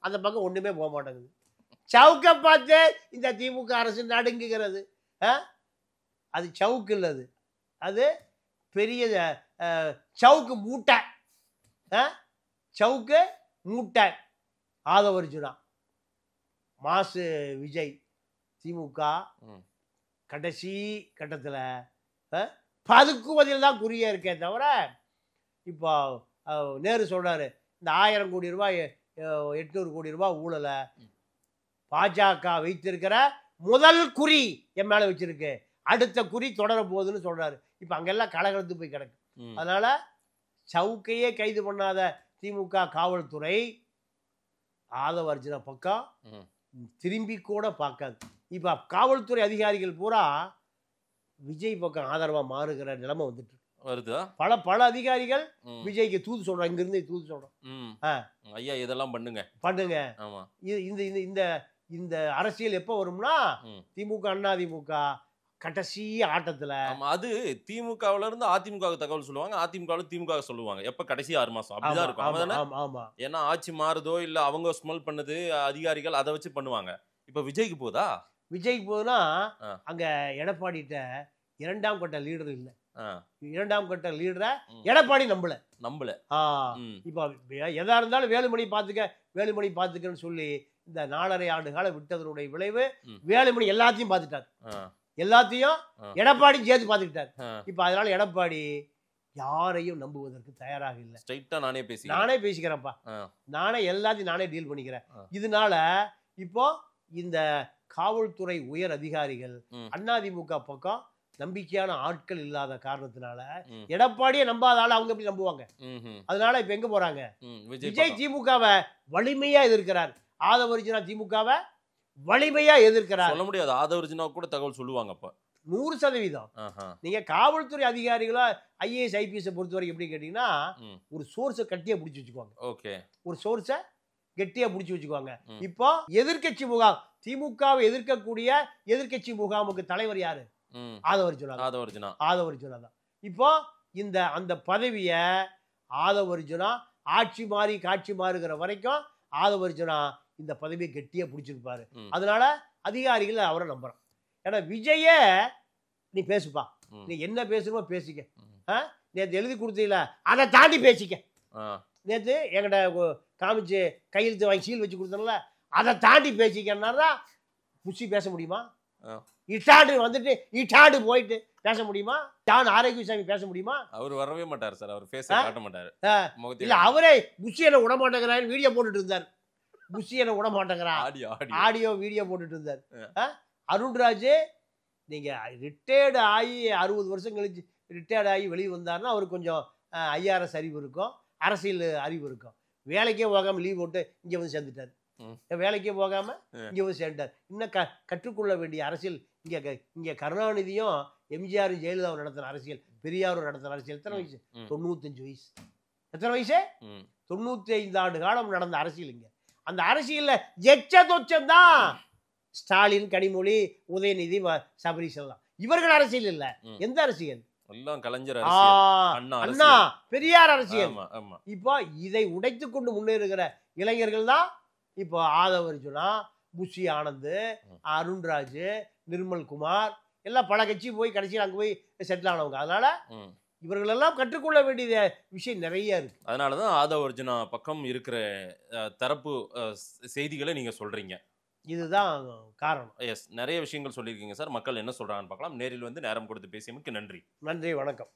அந்த பக்கம் ஒண்ணுமே போக மாட்டேங்குது. சவுக்க பார்த்து இந்த திமுக அரசு நடுங்குகிறது. அது சவுக்கு இல்லது, அது பெரிய சவுக்கு மூட்டை. சவுக்கு மூட்டை ஆதவ அர்ஜுனா, மாசு விஜய். திமுக கடைசி கட்டத்தில் பதுக்குவதில் தான் குறியா இருக்கே தவிர, இப்போ நேரு சொல்றாரு இந்த 1000 கோடி ரூபாய் 800 கோடி ரூபாய் ஊழலை பாஜக வைத்திருக்கிற முதல் குறி என் மேல வச்சிருக்கு, அடுத்த குறி தொடர போகுதுன்னு சொல்றாரு. இப்ப அங்கெல்லாம் கலகலத்து போய் கிடக்கு. அதனால சவுக்கையே கைது பண்ணாத திமுக காவல்துறை ஆதவ அர்ஜுனா பக்கம் திரும்பி கூட பார்க்காது. இப்ப காவல்துறை அதிகாரிகள் பூரா விஜய் பக்கம் ஆதரவா மாறுகிற நிலைமை வந்துட்டு வருது. பல அதிகாரிகள் விஜய்க்கு தூது சொல்றோம், இங்க இருந்து தூது சொல்றோம், ஐயா இதெல்லாம் பண்ணுங்க. இந்த இந்த அரசியல் எப்ப வரும்னா திமுக அண்ணா திமுக கடைசி ஆட்டத்துல. அது திமுகவுல இருந்து அதிமுக தகவல் சொல்லுவாங்க, அதிமுக திமுக சொல்லுவாங்க. எப்ப கடைசி 6 மாசம் அப்படிதான் இருக்கும். ஏன்னா ஆட்சி மாறுதோ இல்ல அவங்க ஸ்மெல் பண்ணது அதிகாரிகள் அதை வச்சு பண்ணுவாங்க. இப்ப விஜய்க்கு போகுதுன்னா அங்க எடப்பாடிட்ட 2ஆம் கட்ட லீடர் இல்ல. 2ஆம் கட்ட லீடரை எடப்பாடி நம்பல. இப்ப எதா இருந்தாலும் வேலுமணி பாத்துக்கன்னு சொல்லி இந்த 4.5 ஆண்டு காலம் விட்டதனுடைய விளைவு வேலுமணி எல்லாத்தையும் பார்த்துட்டார், எல்லாத்தையும் எடப்பாடி சேர்த்து பார்த்துக்கிட்டார். இப்ப அதனால எடப்பாடி யாரையும் நம்புவதற்கு தயாராக இல்லை. ஸ்ட்ரைட்டா நானே பேசிக்கிறேன்ப்பா, நானே எல்லாத்தையும் நானே டீல் பண்ணிக்கிறேன். இதனால இப்போ இந்த காவல்துறை உயர் அதிகாரிகள் அதிமுக பக்கம் நம்பிக்கையான ஆட்கள் இல்லாத காரணத்தினால எடப்பாடியை நம்பாத ஆள் அவங்க எப்படி நம்புவாங்க? அதனால இப்ப எங்க போறாங்க? விஜய் திமுகவை வலிமையா எதிர்க்கிறார், ஆதவ அர்ஜுனா திமுகவை வலிமையா எதிர்க்கிறார். சொல்ல முடியாது, ஆதவ அர்ஜுனா கூட தகவல் சொல்லுவாங்க. 100% நீங்க காவல்துறை அதிகாரிகளா IAS IPS பொறுத்த வரைக்கும் எப்படி கேட்டீங்கன்னா ஒரு சோர்ஸை கட்டியா பிடிச்சி வச்சுக்குவாங்க. ஒரு சோர்ஸை கெட்டியா பிடிச்சி வச்சுக்குவாங்க. இப்போ எதிர்கட்சி முகாம், திமுகவை எதிர்க்கக்கூடிய எதிர்கட்சி முகாமுக்கு தலைவர் யாரு? ஆதவ அர்ஜுனா தான். இப்போ இந்த அந்த பதவியை ஆதவ அர்ஜுனா ஆட்சி மாறி காட்சி மாறுகிற வரைக்கும் ஆதவ அர்ஜுனா இந்த பதவியை கெட்டியா பிடிச்சிருப்பாரு. ம். அதனால அதிகாரிகள் அவரை நம்புறான். ஏன்னா விஜய நீ பேசுப்பா, ம். நீ என்ன பேசணுமோ பேசிக்க, ம். நேற்று எழுதி கொடுத்தீங்கள அதை தாண்டி பேசிக்க. ஆ. நேற்று என்கிட்ட காமிச்சு கையெழுத்து வாங்கி சீல் வச்சு கொடுத்தோம்ல, அதை தாண்டி பேசிக்கன்னா புஷி பேச முடியுமா? ஆ. இட்டாடு வந்துட்டு இட்டாடு போயிட்டு பேச முடியுமா? ஜான் ஆரோக்கியசாமி பேச முடியுமா? அவர் வரவே மாட்டார் சார். அவர் ஃபேஸை காட்ட மாட்டாரு. முகத்தை இல்ல அவரே புஷி என்ன விட மாட்டேங்கிறாரு வீடியோ போட்டுட்டு இருந்தார். புஷி என்ன விட மாட்டேங்கிறான் ஆடியோ வீடியோ போட்டுட்டு இருந்தார். அருண்ராஜ் நீங்க ரிட்டையர்டு ஆகி 60 வருஷம் கழிச்சு ரிட்டையர்டு ஆகி வெளியே வந்தாருன்னா அவருக்கு கொஞ்சம் ஐஆர்எஸ் அறிவு இருக்கும், அரசியல் அறிவு இருக்கும். வேலைக்கே போகாம லீவ் போட்டு இங்க வந்து சேர்ந்துட்டார். வேலைக்கே போகாம இங்க வந்து சேர்ந்துட்டார். இன்னும் கற்றுக்கொள்ள வேண்டிய அரசியல் இங்க கருணாநிதியும் எம்ஜிஆரும் ஜெயலலிதாவும் நடத்தின அரசியல், பெரியாரும் நடத்தின அரசியல். எத்தனை வயசு? 95 வயசு. எத்தனை வயசு? 95 ஆண்டு காலம் நடந்த அரசியல். இங்க அந்த அரசியல்ல எச்ச தொச்சம்தான் ஸ்டாலின், கனிமொழி, உதயநிதி, சபரீஷ் எல்லாம். இவர்கள் அரசியல் இல்ல. எந்த அரசியல்? கலைஞர் அண்ணா பெரியார் அரசியல். இப்போ இதை உடைத்து கொண்டு முன்னேறுகிற இளைஞர்கள் தான் இப்போ ஆதவ அர்ஜுனா, புஷி ஆனந்த், அருண்ராஜ், நிர்மல்குமார் எல்லாம் பல கட்சி போய் கடைசியில் அங்கே போய் செட்டில் ஆனவங்க. அதனால இவர்கள் எல்லாம் கற்றுக்கொள்ள வேண்டிய விஷயம் நிறைய இருக்கு. அதனாலதான் ஆதவ அர்ஜுனா பக்கம் இருக்கிற தரப்பு செய்திகளை நீங்க சொல்றீங்க. இதுதான் காரணம். எஸ், நிறைய விஷயங்கள் சொல்லியிருக்கீங்க சார். மக்கள் என்ன சொல்றாங்கன்னு பார்க்கலாம். நேரில் வந்து நேரம் கொடுத்து பேசியமைக்கு நன்றி. நன்றி, வணக்கம்.